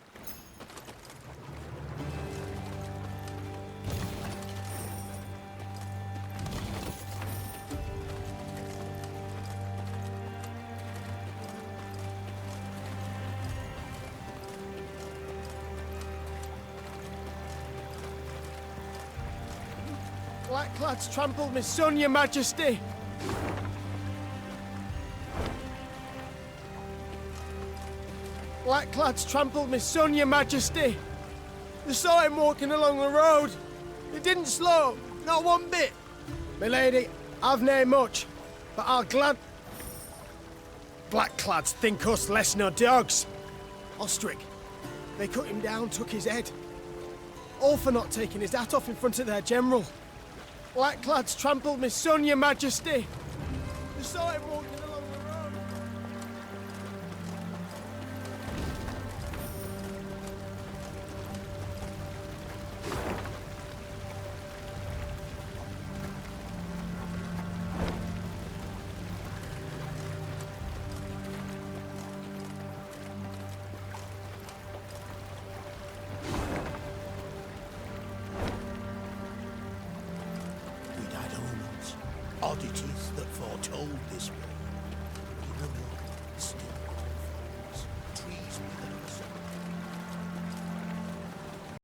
Blackclads trampled my son, your majesty! Blackclads trampled my son, your majesty! They saw him walking along the road. They didn't slow, not one bit. My lady, I've nae much, but I'll glad... Blackclads think us less nor dogs. Ostrich, they cut him down, took his head. All for not taking his hat off in front of their general. Blackclads trampled my son, your majesty! They saw him walking along...